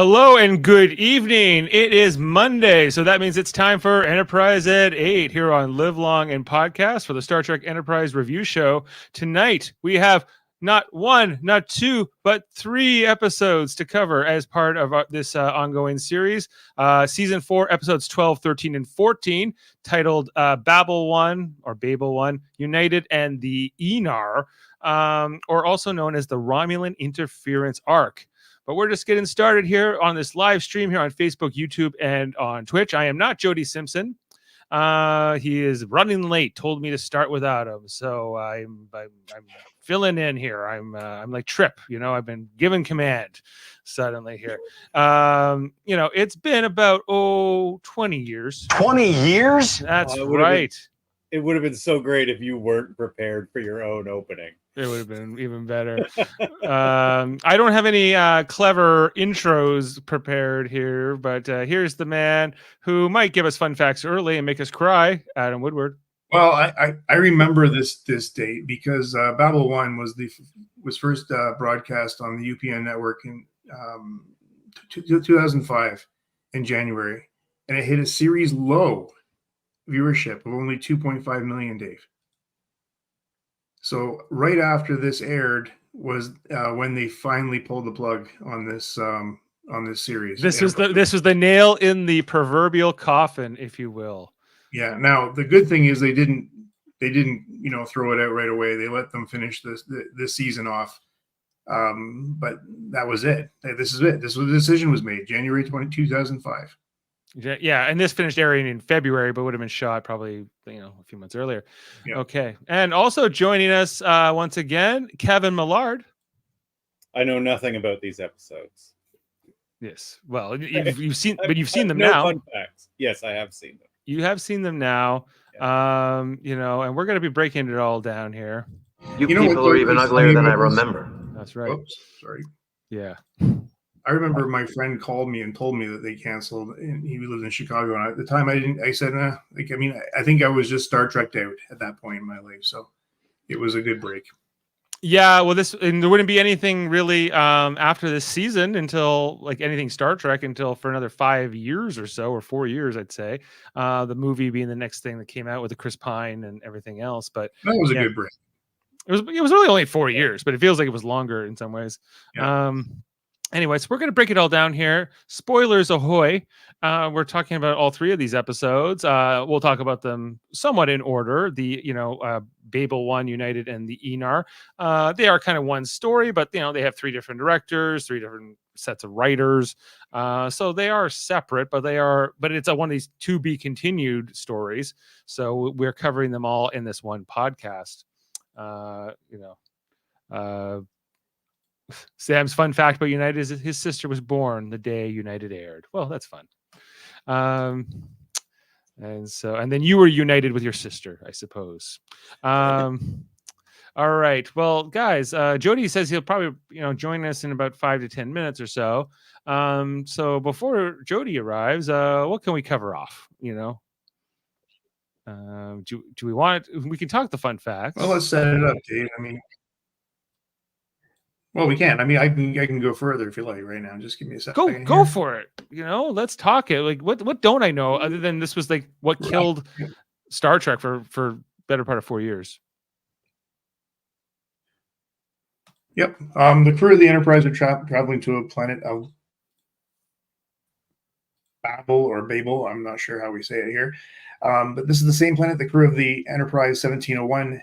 Hello and good evening. It is Monday, so that means it's time for Enterprise at 8 here on Live Long and Podcast for the Star Trek Enterprise Review Show. Tonight, we have not one, not two, but 3 episodes to cover as part of this ongoing series. Season 4, episodes 12, 13, and 14, titled Babel One, or Babel One, United and the Aenar, or also known as the Romulan Interference Arc. But we're just getting started here on this live stream here on Facebook, YouTube, and on Twitch. I am not Jody Simpson. He is running late. Told me to start without him, so I'm filling in here. I'm like Trip. I've been given command suddenly here. It's been about 20 years. 20 years? That's right. It would have been so great if you weren't prepared for your own opening. It would have been even better. I don't have any clever intros prepared here, but here's the man who might give us fun facts early and make us cry, Adam Woodward. Well, I remember this date because Babel One was first broadcast on the UPN network in 2005 in January, and it hit a series low viewership of only 2.5 million, Dave. So right after this aired was when they finally pulled the plug on this series. This was the nail in the proverbial coffin, if you will. Yeah. Now the good thing is they didn't throw it out right away. They let them finish this season off. But that was it. This is it. This was the decision was made January 2005. Yeah, and this finished airing in February, but would have been shot probably a few months earlier. Yeah. Okay, and also joining us once again, Kevin Millard. I know nothing about these episodes. Yes, well, you've seen them no now. Fun facts. Yes, I have seen them. You have seen them now. Yeah. And we're going to be breaking it all down here. You people are even uglier than I remember. That's right. Oops, sorry. Yeah. I remember my friend called me and told me that they canceled, and he lived in Chicago. And at the time, I said, I think I was just Star Trek'd out at that point in my life. So it was a good break. Yeah, well, there wouldn't be anything really after this season until anything Star Trek until for another 5 years or so, or 4 years, I'd say. The movie being the next thing that came out with the Chris Pine and everything else. But that was a good break. It was really only 4 years, but it feels like it was longer in some ways. Yeah. Anyways, we're going to break it all down here. Spoilers ahoy. We're talking about all 3 of these episodes. We'll talk about them somewhat in order. The, Babel One, United, and the Aenar. They are kind of one story, but, they have 3 different directors, 3 different sets of writers. So they are separate, but it's one of these to be continued stories. So we're covering them all in this one podcast. Sam's fun fact about United is that his sister was born the day United aired. Well, that's fun. And then you were united with your sister, I suppose. All right. Well, guys, Jody says he'll probably, join us in about 5 to 10 minutes or so. So before Jody arrives, what can we cover off? Do we want it? We can talk the fun facts. Well, let's set it up, Dave. Well, we can. I can go further if you like right now. Just give me a second. Go for it. Let's talk it. What don't I know other than this was what killed Star Trek for better part of 4 years. Yep. The crew of the Enterprise are traveling to a planet of Babel. I'm not sure how we say it here. But this is the same planet the crew of the Enterprise 1701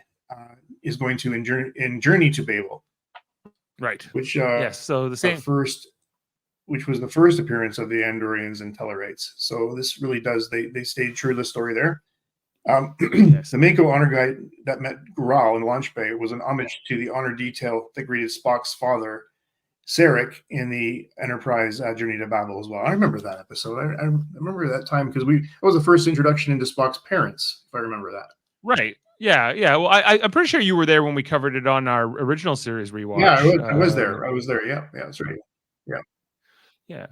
is going to journey to Babel. Right. Which yes. So the same which was the first appearance of the Andorians and Tellarites. So this really does they stayed true to the story there. Yes. The Mako honor guide that met Growl in the launch bay was an homage to the honor detail that greeted Spock's father, Sarek, in the Enterprise Journey to Babel as well. I remember that episode. I remember that time because that was the first introduction into Spock's parents, if I remember that. Right. Yeah. Well, I'm pretty sure you were there when we covered it on our original series rewatch. Yeah, I was there. Yeah, that's right. Yeah.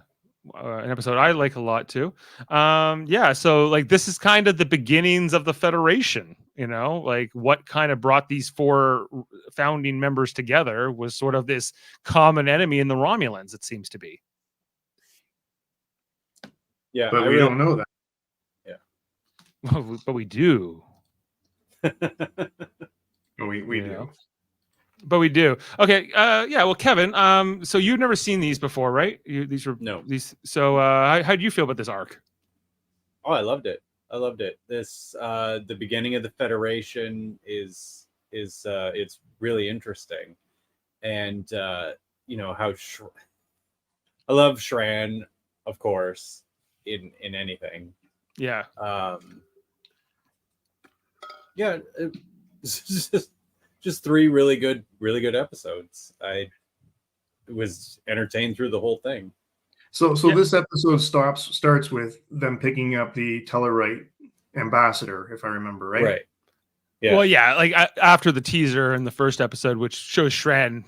An episode I like a lot too. So this is kind of the beginnings of the Federation, what kind of brought these 4 founding members together was sort of this common enemy in the Romulans, it seems to be. Yeah, but we don't know that. But we do. We do. But we do. Okay. Yeah. Well, Kevin. So you've never seen these before, right? These were No. these. So how do you feel about this arc? Oh, I loved it. This the beginning of the Federation is it's really interesting, and how I love Shran, of course, in anything. Yeah. Yeah. It's just three really good episodes. I was entertained through the whole thing. So this episode starts with them picking up the Tellarite ambassador, if I remember right. Right. Yeah. Well, yeah. Like after the teaser in the first episode, which shows Shran,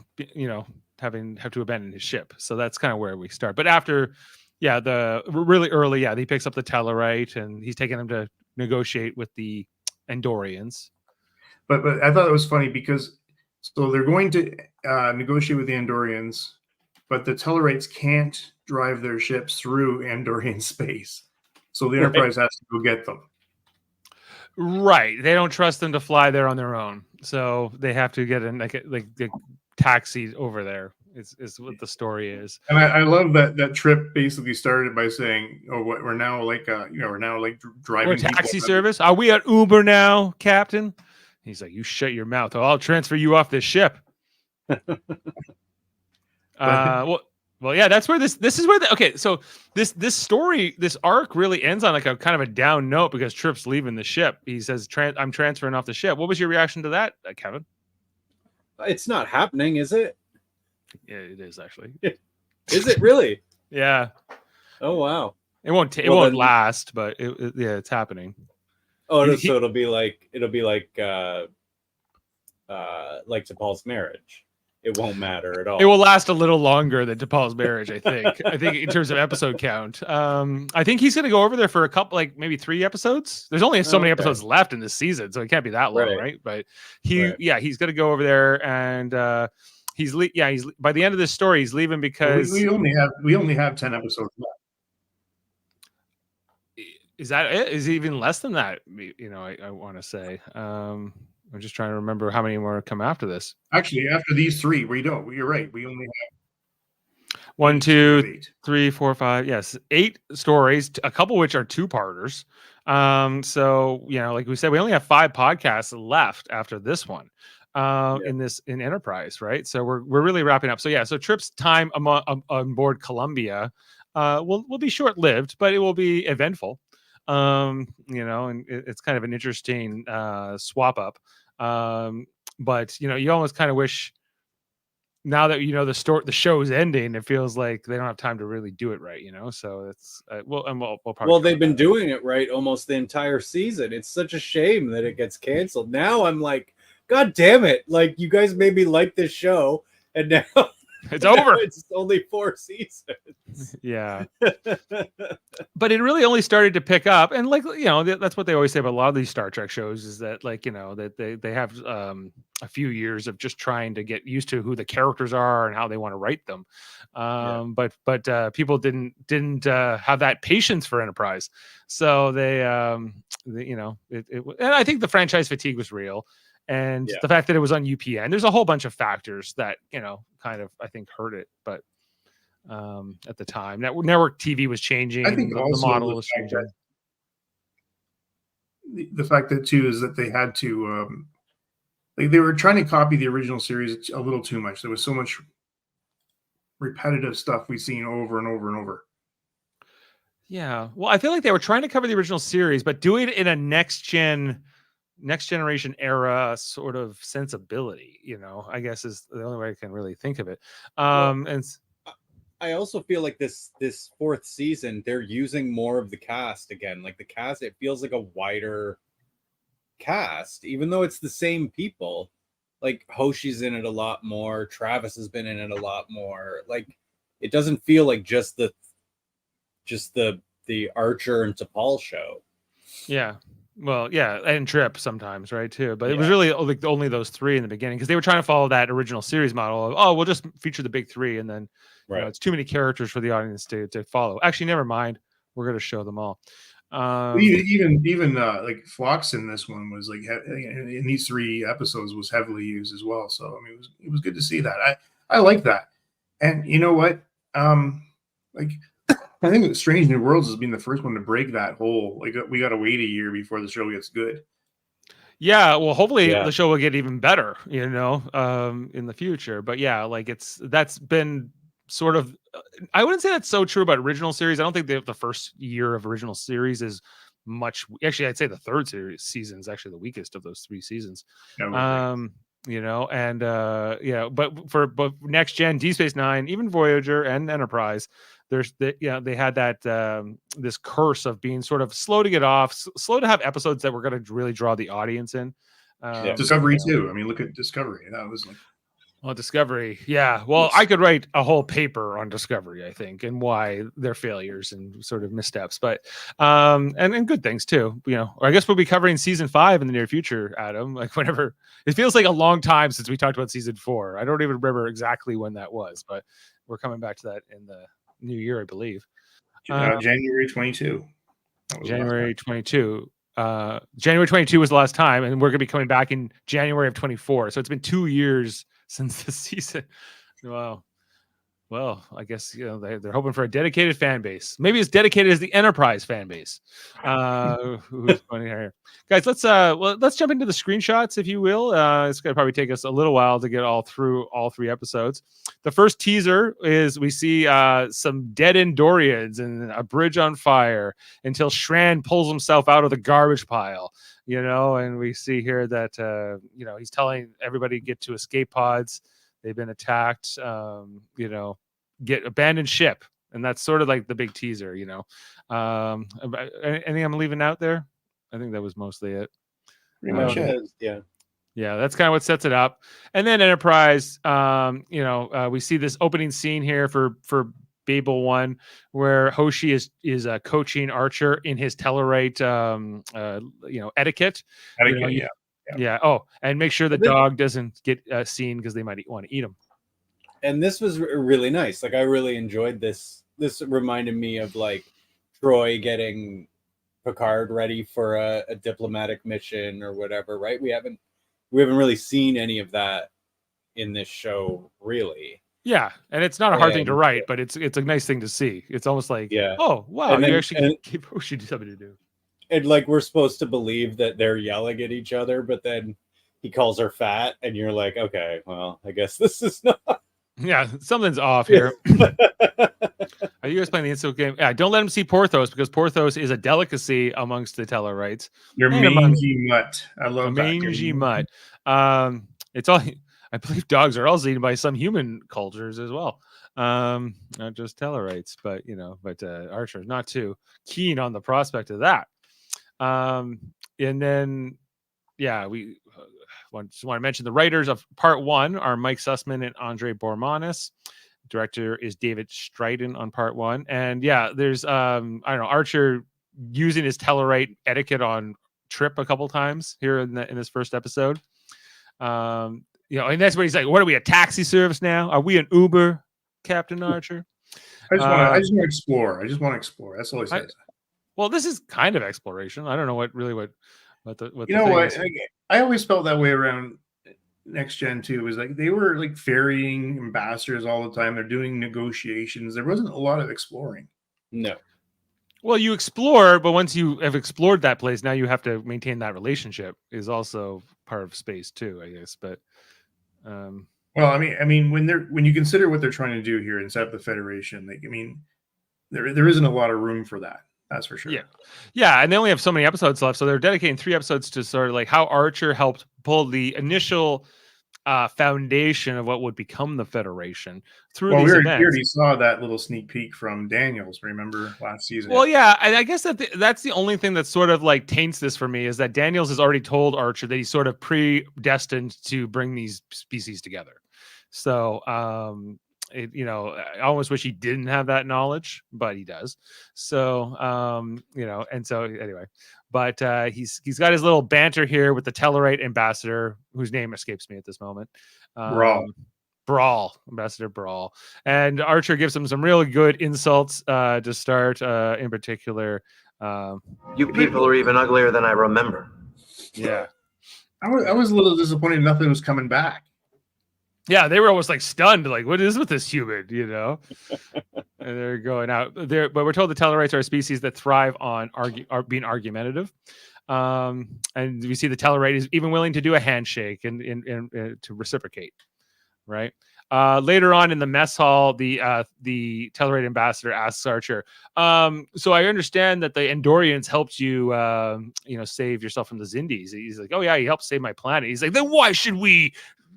have to abandon his ship. So that's kind of where we start. But after, the really early, he picks up the Tellarite and he's taking them to negotiate with the Andorians. But I thought it was funny because they're going to negotiate with the Andorians, but the Tellarites can't drive their ships through Andorian space. So the Enterprise has to go get them. Right. They don't trust them to fly there on their own. So they have to get in like the taxi over there is what the story is. And I love that Trip basically started by saying, "Oh, we're now like driving We're taxi service. Are we at Uber now, Captain?" He's like, "You shut your mouth. Or I'll transfer you off this ship." Well, yeah, that's where this is where so this story, this arc really ends on like a kind of a down note because Trip's leaving the ship. He says, "I'm transferring off the ship." What was your reaction to that, Kevin? It's not happening, is it? Yeah, it is actually. Is it really? Yeah. Oh wow. It won't last, but it's happening. Oh, so it'll be like T'Pol's marriage. It won't matter at all. It will last a little longer than T'Pol's marriage, I think. I think in terms of episode count. I think he's going to go over there for a couple, like maybe 3 episodes. There's only so many episodes left in this season, so it can't be that long, right? But he's going to go over there, and he's by the end of this story, he's leaving because we only have 10 episodes left. Is that it? Is it even less than that? I want to say. I'm just trying to remember how many more come after this. Actually, after these 3, you're right. We only have 1, 2, 3, 4, 5. Yes, 8 stories, a couple of which are 2-parters. So like we said, we only have 5 podcasts left after this one. In Enterprise, right? So we're really wrapping up. So Trip's time on board Columbia will be short-lived, but it will be eventful. And it's kind of an interesting swap up. But you almost kind of wish now that the show is ending, it feels like they don't have time to really do it right, So it's we'll probably they've been doing it right almost the entire season. It's such a shame that it gets canceled. Now I'm like, God damn it! Like you guys made me like this show, and now it's over. It's only 4 seasons. Yeah, but it really only started to pick up, and that's what they always say about a lot of these Star Trek shows is that that they have a few years of just trying to get used to who the characters are and how they want to write them. But people didn't have that patience for Enterprise, so and I think the franchise fatigue was real. And the fact that it was on UPN, there's a whole bunch of factors that, kind of, I think, hurt it. But at the time, network TV was changing. I think the model was changing. The fact that, too, is that they had to, they were trying to copy the original series a little too much. There was so much repetitive stuff we've seen over and over and over. Yeah. Well, I feel like they were trying to cover the original series, but do it in a next generation era sort of sensibility, I guess is the only way I can really think of it. And I also feel like this 4th season, they're using more of the cast again. Like the cast, it feels like a wider cast, even though it's the same people. Like Hoshi's in it a lot more. Travis has been in it a lot more. Like it doesn't feel like just the Archer and T'Pol show. Yeah. Well, yeah, and Trip sometimes, right, too. But it was really like only those 3 in the beginning because they were trying to follow that original series model of, we'll just feature the big 3 and then it's too many characters for the audience to follow. Actually, never mind. we're gonna show them all. Even like Phlox in this one was like in these 3 episodes was heavily used as well. So I mean, it was good to see that. I like that. And you know what? Like I think Strange New Worlds has been the first one to break that whole. Like we got to wait a year before the show gets good. Yeah, well, hopefully the show will get even better, in the future. But yeah, like that's been sort of. I wouldn't say that's so true about original series. I don't think the first year of original series is much. Actually, I'd say the third season is actually the weakest of those 3 seasons. But next gen, Deep Space Nine, even Voyager and Enterprise, they had that this curse of being sort of slow to get off, slow to have episodes that were going to really draw the audience in. Discovery too. I mean, look at Discovery. That was like. Well, Discovery, yeah. Well, I could write a whole paper on Discovery, I think, and why they're failures and sort of missteps, but and good things too. I guess we'll be covering season 5 in the near future, Adam. Like whenever it feels like a long time since we talked about season 4. I don't even remember exactly when that was, but we're coming back to that in the new year, I believe. January 22. January 22. January 22 was the last time, and we're going to be coming back in January of 24. So it's been 2 years since the season. Wow. Well, I guess they're hoping for a dedicated fan base, maybe as dedicated as the Enterprise fan base. Who's funny here, guys? Let's jump into the screenshots, if you will. It's gonna probably take us a little while to get through all 3 episodes. The first teaser is we see some dead Endorians and a bridge on fire until Shran pulls himself out of the garbage pile. And we see here that he's telling everybody get to escape pods. They've been attacked, get abandoned ship. And that's sort of like the big teaser, anything I'm leaving out there? I think that was mostly it. Pretty much it. Yeah, that's kind of what sets it up. And then Enterprise, we see this opening scene here for Babel One, where Hoshi is coaching Archer in his Tellarite, etiquette. Yeah. Oh, and make sure the dog doesn't get seen because they might want to eat him. And this was really nice. Like I really enjoyed this. This reminded me of like Troy getting Picard ready for a diplomatic mission or whatever. Right? We haven't really seen any of that in this show, really. Yeah, and it's not a hard thing to write, but it's a nice thing to see. It's almost like, oh wow, you actually give Hoshi something to do. And like we're supposed to believe that they're yelling at each other, but then he calls her fat, and you're like, okay, well, I guess this is not. Yeah, something's off here. Are you guys playing the instant game? Yeah, don't let him see Porthos because Porthos is a delicacy amongst the Tellarites. Your mangy mutt. I love that. Mangy mutt. It's all. I believe dogs are also eaten by some human cultures as well. Not just Tellarites, but Archer's not too keen on the prospect of that. And then, we just want to mention the writers of Part 1 are Mike Sussman and André Bormanis. Director is David Stryden on Part 1. And there's Archer using his Tellarite etiquette on Trip a couple times here in this first episode. And that's where he's like, "What are we, a taxi service now? Are we an Uber, Captain Archer?" I just want to explore. That's all he says. Well, this is kind of exploration. I don't know what. I always felt that way around Next Gen too. Was like they were like ferrying ambassadors all the time. They're doing negotiations. There wasn't a lot of exploring. No. Well, you explore, but once you have explored that place, now you have to maintain that relationship. Is also part of space too, I guess. But well, I mean, when you consider what they're trying to do here and set up the Federation, there isn't a lot of room for that. That's for sure. Yeah, and they only have so many episodes left, so they're dedicating 3 episodes to sort of like how Archer helped pull the initial foundation of what would become the Federation through these events. We already saw that little sneak peek from Daniels. Remember last season? Well, yeah, I guess that's the only thing that sort of like taints this for me is that Daniels has already told Archer that he's sort of predestined to bring these species together. So, I almost wish he didn't have that knowledge, but he does. So, and so anyway, but he's got his little banter here with the Tellarite ambassador, whose name escapes me at this moment. Graal. Ambassador Brawl. And Archer gives him some really good insults to start, in particular. You people are even uglier than I remember. Yeah. I was a little disappointed nothing was coming back. Yeah, they were almost like stunned, like, what is with this human, And they're going out there, but we're told the Tellarites are a species that thrive on being argumentative. And we see the Tellarite is even willing to do a handshake and to reciprocate, right? Later on in the mess hall, the Tellarite ambassador asks Archer, so I understand that the Andorians helped you, save yourself from the Zindies. He's like, oh yeah, he helped save my planet. He's like, then why should we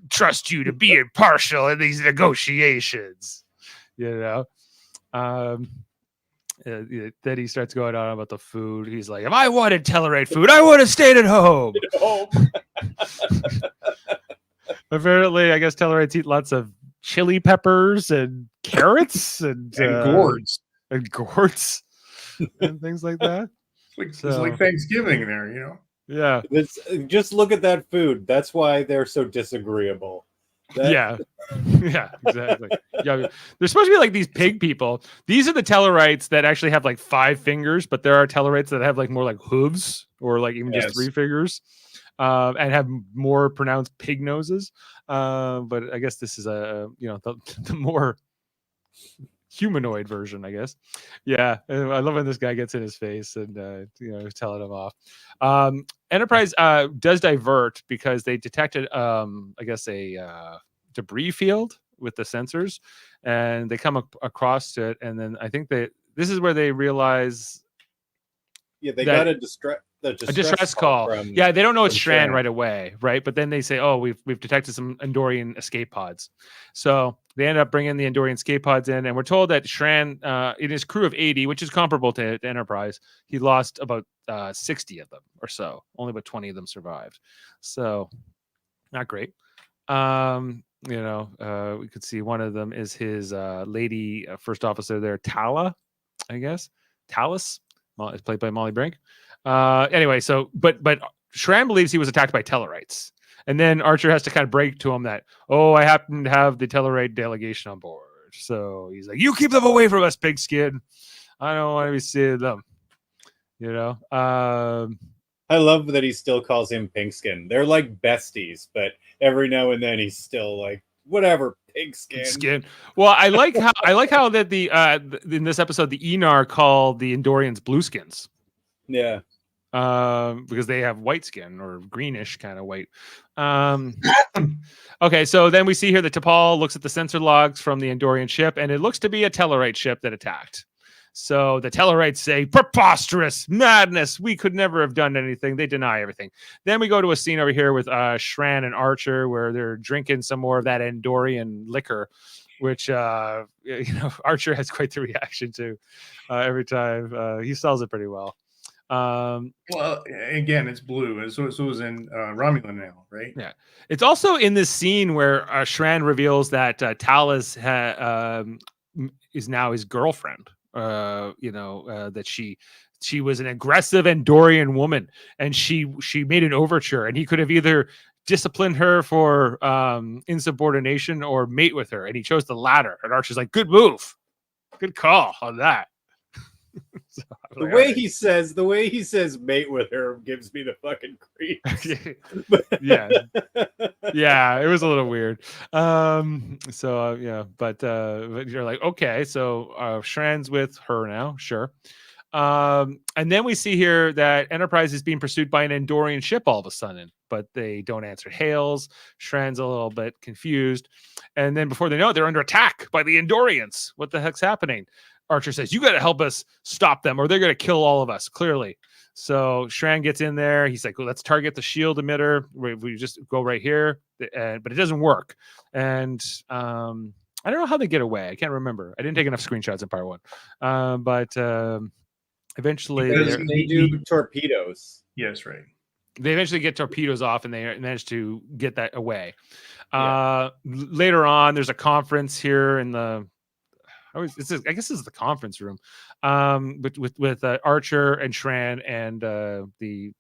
trust you to be impartial in these negotiations? Then he starts going on about the food. He's like, if I wanted Tellarite food, I would have stayed at home. Apparently, I guess Tellarites eat lots of chili peppers and carrots and gourds and things like that. It's like Thanksgiving there, Yeah. Just look at that food. That's why they're so disagreeable. Yeah, exactly. Yeah, they're supposed to be like these pig people. These are the Tellarites that actually have like 5 fingers, but there are Tellarites that have like more like hooves or like even just 3 fingers, and have more pronounced pig noses. But I guess this is the more humanoid version, I guess. Yeah, I love when this guy gets in his face and telling him off. Enterprise does divert because they detected I guess a debris field with the sensors, and they come across it, and then I think this is where they realize they got a distress call. They don't know it's Shran right away, right? But then they say, oh, we've detected some Andorian escape pods. So they end up bringing the Andorian escape pods in, and we're told that Shran, in his crew of 80, which is comparable to Enterprise, he lost about 60 of them or so. Only about 20 of them survived. So not great. We could see one of them is his lady first officer there, Tala, I guess. Talus, is played by Molly Brink. Anyway, so but Shran believes he was attacked by Tellarites, and then Archer has to kind of break to him that, oh, I happen to have the Tellarite delegation on board. So he's like, you keep them away from us, pigskin. I don't want to be seeing them. I love that he still calls him Pinkskin. They're like besties, but every now and then he's still like, whatever, pigskin. Well, I like how that the in this episode the Aenar call the Andorians blueskins. Yeah. Because they have white skin or greenish kind of white. Okay, so then we see here that T'Pol looks at the sensor logs from the Andorian ship, and it looks to be a Tellarite ship that attacked. So the Tellarites say, preposterous, madness, we could never have done anything. They deny everything. Then we go to a scene over here with Shran and Archer where they're drinking some more of that Andorian liquor, which Archer has quite the reaction to every time. He sells it pretty well. Well, again, it's blue, and so it was in Romulan now, right? Yeah, it's also in this scene where Shran reveals that Talis is now his girlfriend. That she was an aggressive Andorian woman, and she made an overture, and he could have either disciplined her for insubordination or mate with her, and he chose the latter. And Archer's like, good move, good call on that. So, the way he says mate with her gives me the fucking creeps. yeah, it was a little weird. But you're like, okay, so Shran's with her now, sure. And then we see here that Enterprise is being pursued by an Andorian ship all of a sudden, but they don't answer hails. Shran's a little bit confused, and then before they know it, they're under attack by the Andorians. What the heck's happening? Archer says, you got to help us stop them or they're going to kill all of us, clearly. So Shran gets in there. He's like, well, let's target the shield emitter. We just go right here. But it doesn't work. And I don't know how they get away. I can't remember. I didn't take enough screenshots in part 1. But eventually they do torpedoes. Yes, right. They eventually get torpedoes off and they manage to get that away. Later on, there's a conference here in the... I guess this is the conference room, but with Archer and Shran and the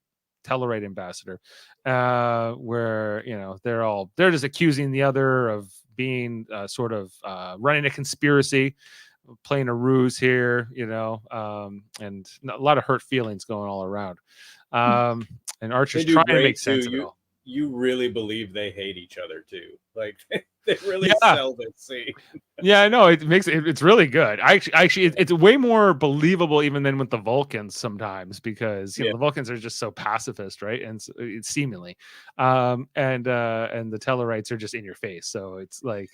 Tellarite ambassador, where they're just accusing the other of being sort of running a conspiracy, playing a ruse here, and a lot of hurt feelings going all around. And Archer's trying to make sense of it all. You really believe they hate each other too. Like they really Yeah. sell this scene. Yeah, I know it's really good. It's way more believable even than with the Vulcans sometimes, because the Vulcans are just so pacifist, right? And it's seemingly, and the Tellarites are just in your face. So it's like,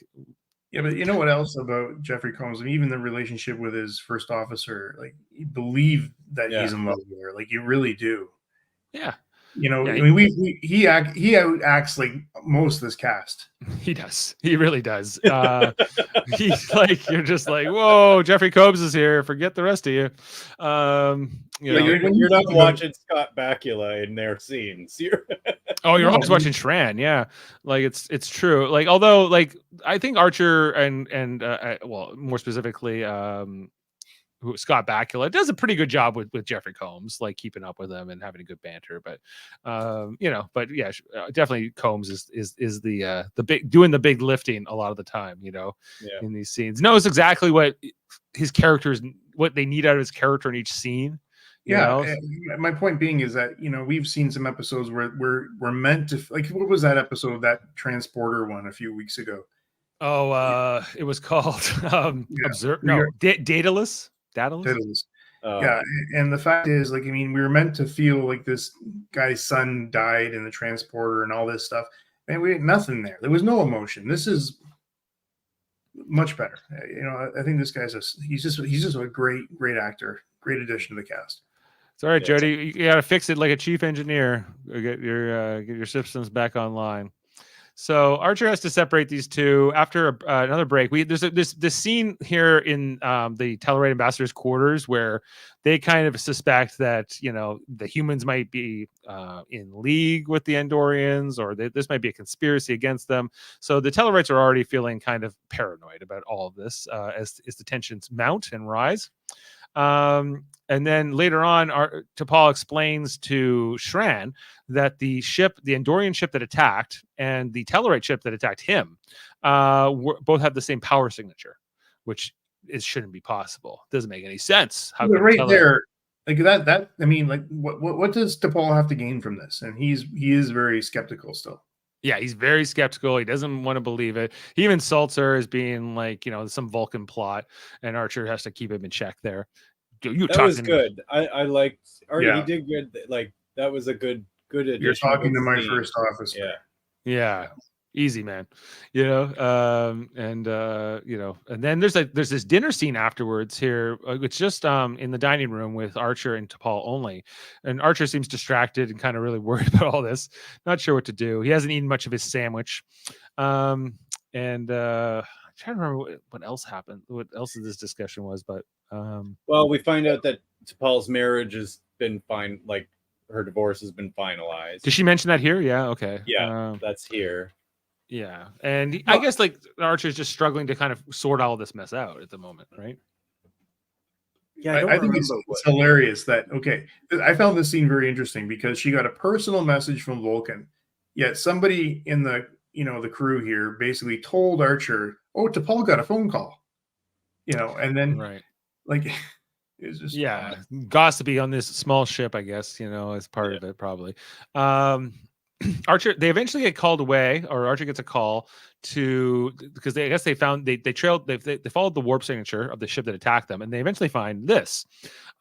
yeah, but you know what else about Jeffrey Combs? I mean, even the relationship with his first officer, like you believe that he's in love with her, like you really do. Yeah. I mean, he acts like most of this cast. He does. He really does. He's like, you're just like, whoa, Jeffrey Combs is here. Forget the rest of you. You're not watching Scott Bakula in their scenes. You're always watching Shran. Yeah, like it's true. Like, although, like, I think Archer and well, more specifically, Scott Bakula does a pretty good job with Jeffrey Combs, like keeping up with him and having a good banter. But but yeah, definitely Combs is the big doing the big lifting a lot of the time. In these scenes, knows exactly what his characters, what they need out of his character in each scene. My point being is that we've seen some episodes where we're meant to, like, what was that episode, that transporter one a few weeks ago? It was called Daedalus. Yeah, and the fact is, like, I mean, we were meant to feel like this guy's son died in the transporter and all this stuff, and we had nothing there. There was no emotion. This is much better. I think this guy's he's just a great actor, great addition to the cast. It's all right, Jody. You got to fix it like a chief engineer. Get your systems back online. So Archer has to separate these two after another break. There's this scene here in the Tellarite ambassador's quarters where they kind of suspect that the humans might be in league with the Andorians, or this might be a conspiracy against them. So the Tellarites are already feeling kind of paranoid about all of this as the tensions mount and rise. And then later on, T'Pol explains to Shran that the Andorian ship that attacked and the Tellarite ship that attacked him both have the same power signature, which shouldn't be possible. Doesn't make any sense. There, like that. I mean, like, what does T'Pol have to gain from this? And he is very skeptical still. Yeah, he's very skeptical. He doesn't want to believe it. He even insults her as being like, some Vulcan plot, and Archer has to keep him in check there. That was good. I liked Archer. He did good. Like, that was a good addition. You're talking to my first officer. Yeah. Easy, man. And then there's this dinner scene afterwards here. It's just in the dining room with Archer and T'Pol only. And Archer seems distracted and kind of really worried about all this. Not sure what to do. He hasn't eaten much of his sandwich. I'm trying to remember what else happened, what else this discussion was, but well, we find out that T'Pol's marriage has been fine, like her divorce has been finalized. Did she mention that here? Yeah, okay. Yeah, that's here. Yeah, and I guess like Archer's just struggling to kind of sort all this mess out at the moment, right? Yeah, I think it's hilarious that, I found this scene very interesting because she got a personal message from Vulcan, yet somebody in the the crew here basically told Archer, T'Pol got a phone call, and then like it's just gossipy on this small ship, I guess, as part of it probably. Archer, they eventually get called away, or Archer gets a call because they found they followed the warp signature of the ship that attacked them, and they eventually find this.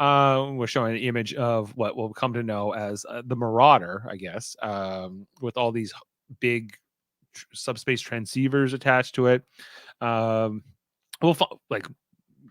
We're showing an image of what we'll come to know as the Marauder, I guess, with all these big subspace transceivers attached to it.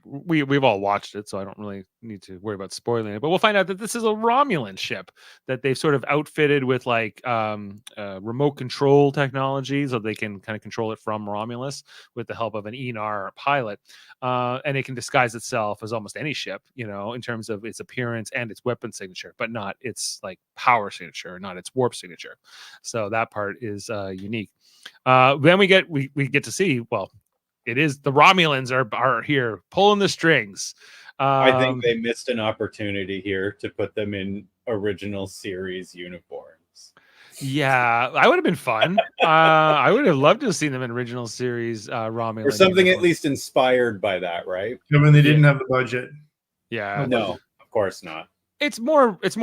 We've all watched it, so I don't really need to worry about spoiling it. But we'll find out that this is a Romulan ship that they've sort of outfitted with remote control technology, so they can kind of control it from Romulus with the help of an Aenar pilot, and it can disguise itself as almost any ship, in terms of its appearance and its weapon signature, but not its like power signature, not its warp signature. So that part is unique. Then we get to see, well, it is the Romulans are here pulling the strings. I think they missed an opportunity here to put them in original series uniforms. Yeah, I would have been fun. I would have loved to have seen them in original series Romulan Or something at uniform. least inspired by that, right? I mean, they didn't have the budget. Yeah, No, of course not. it's more looks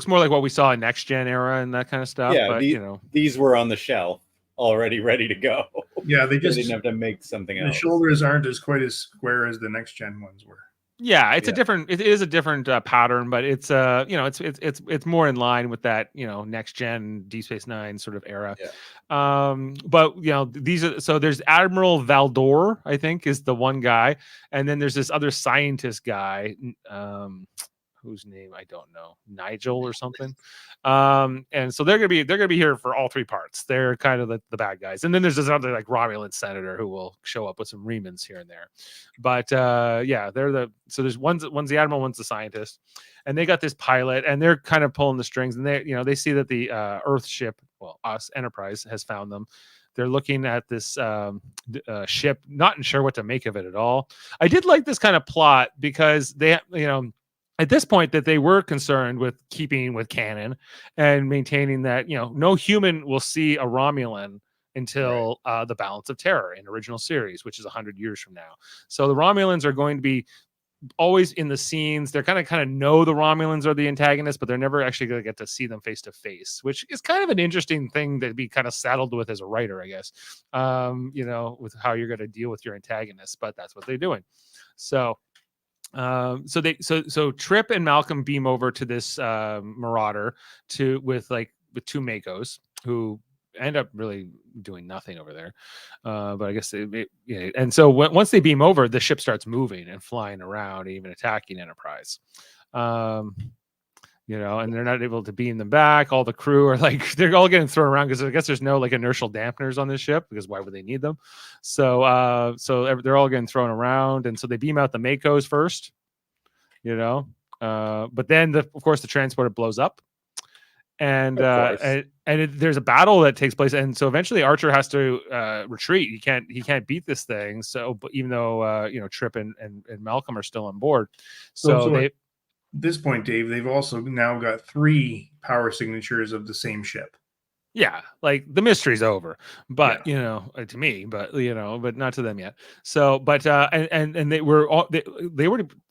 more like what we saw in Next Gen era and that kind of stuff. Yeah, but these were on the shelf already, ready to go. Yeah, they They just didn't have to make something the else. shoulders aren't as quite as square as the next gen ones were. yeah, it's Yeah. a different. It is a different pattern, but it's it's more in line with that Next Gen Deep Space Nine sort of era. Yeah. But these are so there's Admiral Valdor, I think, is the one guy, and then there's this other scientist guy. Whose name I don't know, Nigel or something. And so they're gonna be here for all three parts. They're kind of the bad guys, and then there's this other like Romulan senator who will show up with some remans here and there. But yeah, so there's one's the admiral, one's the scientist, and they got this pilot, and they're kind of pulling the strings, and they see that the Earth ship, well, us Enterprise has found them. They're looking at this ship, not sure what to make of it at all. I did like this kind of plot because they, at this point that they were concerned with keeping with canon and maintaining that, no human will see a Romulan until the Balance of Terror in original series, which is 100 years from now. So the Romulans are going to be always in the scenes. They're kind of know the Romulans are the antagonists, but they're never actually going to get to see them face to face, which is kind of an interesting thing to be kind of saddled with as a writer, I guess, with how you're going to deal with your antagonists, but that's what they're doing. So so Trip and Malcolm beam over to this Marauder with two Makos who end up really doing nothing over there, but I guess and so once they beam over, the ship starts moving and flying around, even attacking Enterprise. And they're not able to beam them back. All the crew are they're all getting thrown around because I guess there's no inertial dampeners on this ship, because why would they need them? So they're all getting thrown around, and so they beam out the Makos first, but then of course the transporter blows up, and there's a battle that takes place, and so eventually Archer has to retreat. He can't beat this thing. So, but even though Trip and Malcolm are still on board, so they. At this point, Dave, they've also now got 3 power signatures of the same ship. Yeah, the mystery's over, but to me, but but not to them yet. So, but and they were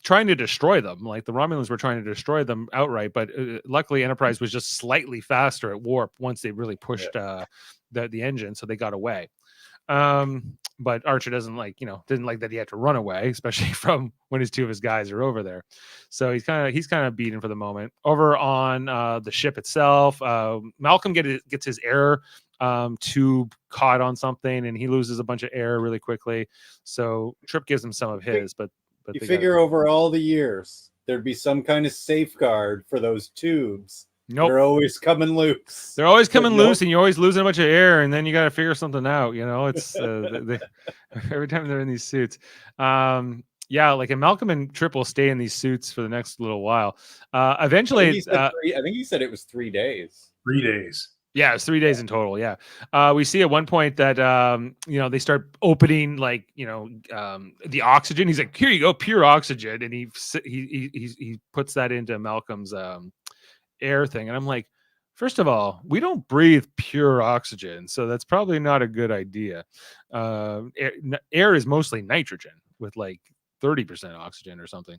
trying to destroy them. The Romulans were trying to destroy them outright, but luckily Enterprise was just slightly faster at warp once they really pushed the engine, so they got away. But Archer didn't like that he had to run away, especially from when his 2 of his guys are over there. So he's kind of beaten for the moment. Over on the ship itself, Malcolm gets his air tube caught on something, and he loses a bunch of air really quickly. So Trip gives him some of his, but you figure over all the years there'd be some kind of safeguard for those tubes. Nope. They're always coming loose. They're always coming loose, and you're always losing a bunch of air, and then you got to figure something out. It's every time they're in these suits. And Malcolm and Trip will stay in these suits for the next little while. Eventually, I think he said it was 3 days. 3 days. Yeah, it's 3 days in total. Yeah, we see at one point that they start opening the oxygen. He's like, "Here you go, pure oxygen," and he puts that into Malcolm's air thing, and I'm like, first of all, we don't breathe pure oxygen, so that's probably not a good idea. Air is mostly nitrogen with 30% oxygen or something.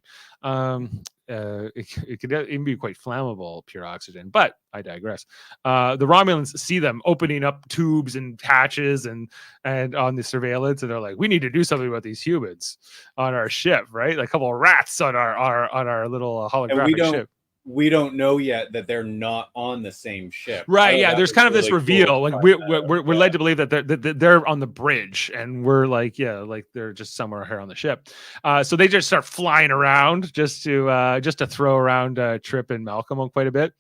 It could even be quite flammable, pure oxygen, but I digress. The Romulans see them opening up tubes and hatches and on the surveillance, and they're like, we need to do something about these humans on our ship, right? A couple of rats on our little holographic ship. We don't know yet that they're not on the same ship. Right. Yeah. There's kind of this reveal. Cool. We're led to believe that they're on the bridge, and we're they're just somewhere here on the ship. So they just start flying around just to throw around Trip and Malcolm quite a bit.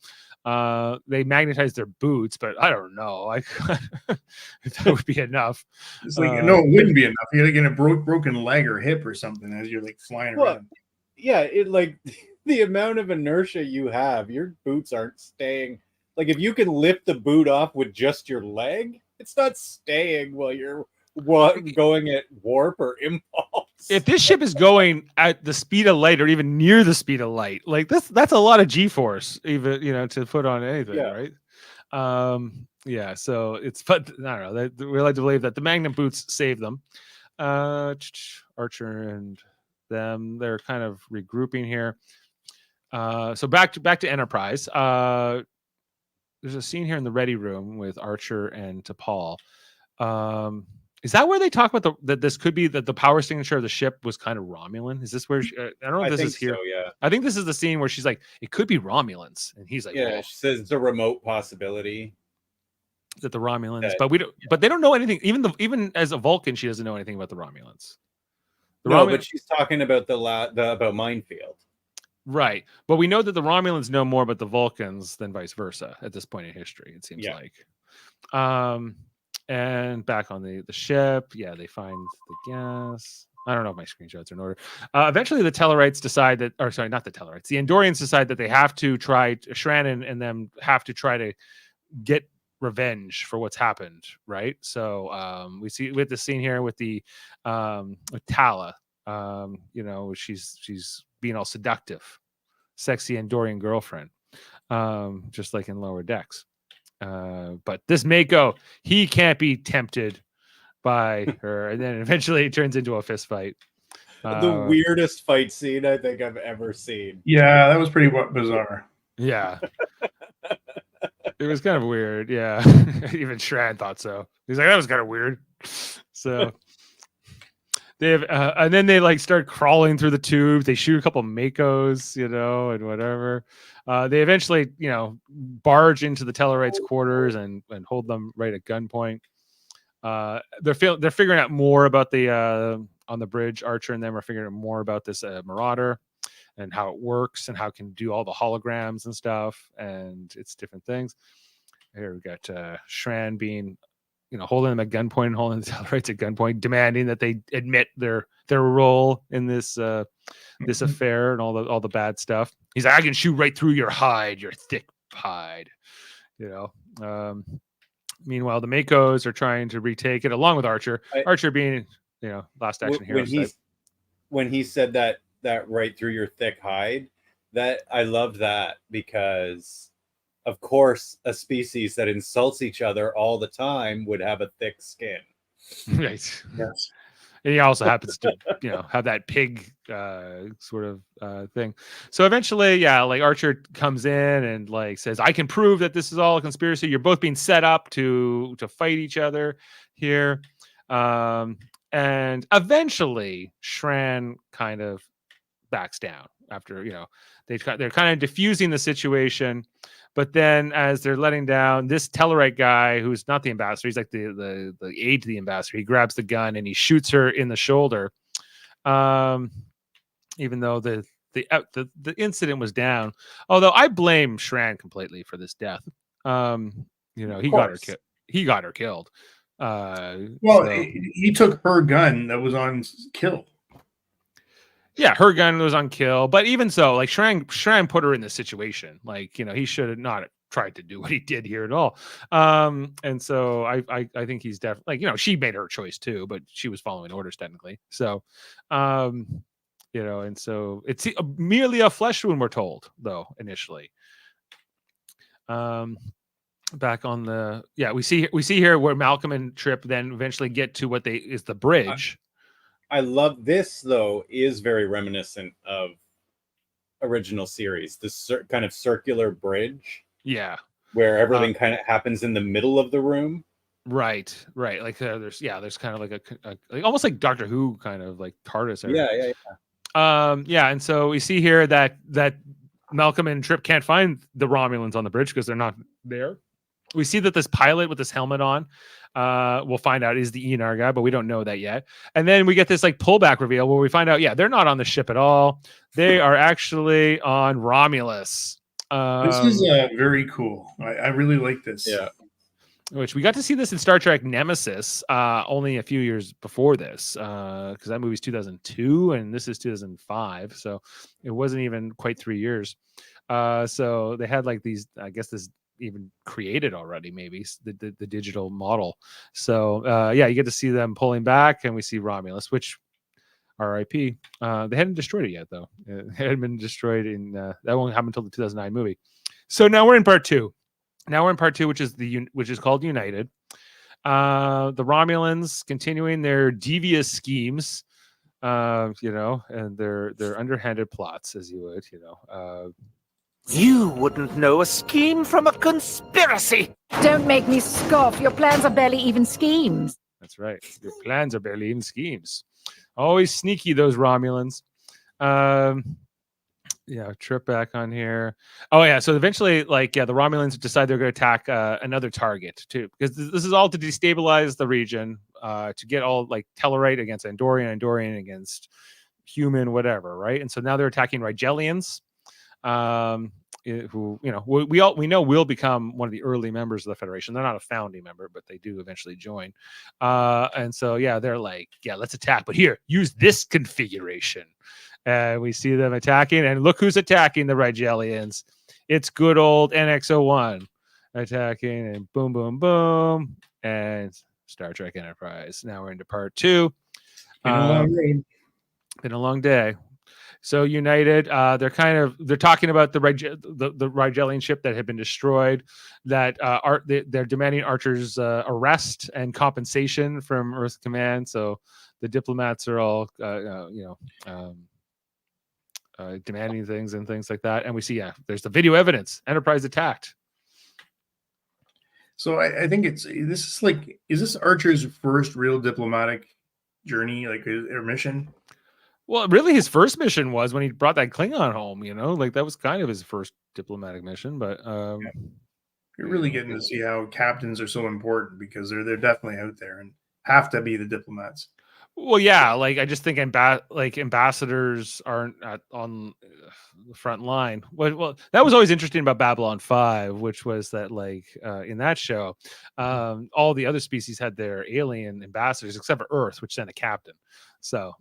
They magnetize their boots, but I don't know. That would be enough. It's no, it wouldn't be enough. You're getting a broken leg or hip or something as you're flying around. Yeah. The amount of inertia you have, your boots aren't staying. If you can lift the boot off with just your leg, it's not staying while you're going at warp or impulse. If this ship is going at the speed of light or even near the speed of light, that's a lot of G-force, even to put on anything, right? Yeah, so it's, but I don't know. We like to believe that the Magnum boots saved them. Archer and them, they're kind of regrouping here. So back to Enterprise. There's a scene here in the ready room with Archer and T'Pol. Is that where they talk about that this could be that the power signature of the ship was kind of Romulan? Is this where I don't know if this is here? So, yeah. I think this is the scene where she's like, it could be Romulans, and he's like, Yeah, well, she says it's a remote possibility. that the Romulans, Yeah. but we don't. But they don't know anything. Even as a Vulcan, she doesn't know anything about the Romulans. But she's talking about about Minefield. Right, but we know that the Romulans know more about the Vulcans than vice versa at this point in history. It seems like. And back on the ship, they find the gas. I don't know if my screenshots are in order. Eventually, the Tellarites decide that, or sorry, not the Tellarites, the Andorians decide that they have to try, Shrannon and them have to try to get revenge for what's happened, right? So we see with the scene here with the with Tala, she's being all seductive, sexy Andorian girlfriend, just like in Lower Decks. But this Mako, he can't be tempted by her, and then eventually it turns into a fist fight. The weirdest fight scene I think I've ever seen. Yeah, that was pretty bizarre. Yeah. It was kind of weird. Yeah. Even Shran thought so. He's like, that was kind of weird. So they have, and then they like start crawling through the tube. They shoot a couple Makos, and whatever. They eventually, barge into the Tellarites' quarters and hold them right at gunpoint. They're figuring out more about the on the bridge. Archer and them are figuring out more about this Marauder and how it works and how it can do all the holograms and stuff, and it's different things. Here we got Shran being, holding them at gunpoint and holding the Tellarites at gunpoint, demanding that they admit their role in this this affair and all the bad stuff. He's like, I can shoot right through your hide, your thick hide. Meanwhile, the Makos are trying to retake it along with Archer. Archer being, last action hero. When he said that right through your thick hide, that I love that, because of course a species that insults each other all the time would have a thick skin. Right. Yes. And he also happens to, have that pig sort of thing. So eventually, like Archer comes in and like says, I can prove that this is all a conspiracy. You're both being set up to fight each other here. And eventually Shran kind of backs down after, they're kind of diffusing the situation. But then as they're letting down, this Tellarite guy, who's not the ambassador, he's like the aide to the ambassador, he grabs the gun and he shoots her in the shoulder. Even though the incident was down. Although I blame Shran completely for this death. He got her killed. He took her gun that was on kill. Yeah, her gun was on kill, but even so, like Shran put her in this situation. Like, he should have not tried to do what he did here at all. And so I think he's definitely, like, she made her choice too, but she was following orders technically. So, and so it's merely a flesh wound, we're told, though, initially. Back on the we see here where Malcolm and Trip then eventually get to what is the bridge. I love this, though, is very reminiscent of original series. This kind of circular bridge. Yeah. Where everything kind of happens in the middle of the room. Right. Like there's kind of like a almost like Doctor Who kind of like TARDIS. Yeah. And so we see here that Malcolm and Trip can't find the Romulans on the bridge because they're not there. We see that this pilot with this helmet on, we'll find out is the Aenar guy, but we don't know that yet. And then we get this like pullback reveal where we find out, they're not on the ship at all. They are actually on Romulus. This is very cool. I really like this. Yeah. Which we got to see this in Star Trek Nemesis only a few years before this, because that movie's 2002 and this is 2005. So it wasn't even quite 3 years. So they had like these, I guess this even created already, maybe the digital model. So you get to see them pulling back, and we see Romulus, which RIP. They hadn't destroyed it yet, though. It hadn't been destroyed in that won't happen until the 2009 movie. So now we're in part 2. Now we're in part 2, which is called United. The Romulans continuing their devious schemes, and their underhanded plots, as you would, You wouldn't know a scheme from a conspiracy. Don't make me scoff. Your plans are barely even schemes. That's right. Your plans are barely even schemes. Always sneaky, those Romulans. Trip back on here. Oh yeah, so eventually, the Romulans decide they're going to attack another target too, because this is all to destabilize the region, to get all Tellarite against Andorian, Andorian against human, whatever, right? And so now they're attacking Rigelians, who we know will become one of the early members of the Federation. They're not a founding member, but they do eventually join. And so they're let's attack, but here, use this configuration. We see them attacking, and look who's attacking the Rigelians. It's good old NX-01 attacking, and boom, boom, boom, and Star Trek Enterprise. Now we're into part 2. Been a long day. So United, they're talking about the Rigelian ship that had been destroyed. That they're demanding Archer's arrest and compensation from Earth Command. So the diplomats are all demanding things and things like that. And we see, there's the video evidence. Enterprise attacked. So I think is this Archer's first real diplomatic journey, or mission? Well, really, his first mission was when he brought that Klingon home. That was kind of his first diplomatic mission. But you're really getting to see how captains are so important, because they're definitely out there and have to be the diplomats. Well, yeah, I just think ambassadors aren't on the front line. Well, that was always interesting about Babylon 5, which was that in that show, all the other species had their alien ambassadors except for Earth, which sent a captain. So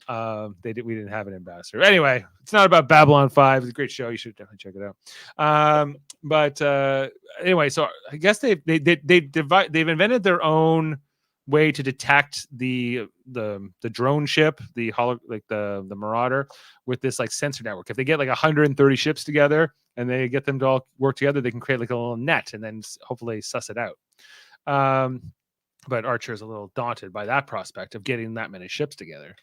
we didn't have an ambassador. Anyway, it's not about Babylon 5. It's a great show. You should definitely check it out. But anyway, so I guess they've invented their own way to detect the drone ship, the Marauder, with this sensor network. If they get 130 ships together and they get them to all work together, they can create a little net and then hopefully suss it out. But Archer is a little daunted by that prospect of getting that many ships together.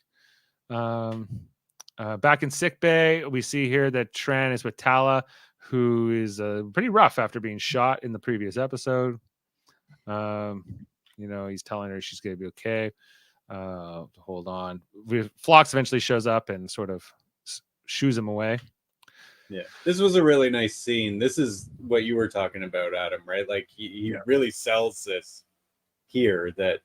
Back in sickbay, we see here that Tran is with Tala, who is pretty rough after being shot in the previous episode. He's telling her she's going to be okay. Hold on. Phlox eventually shows up and sort of shoos him away. Yeah, this was a really nice scene. This is what you were talking about, Adam, right? He really sells this here, that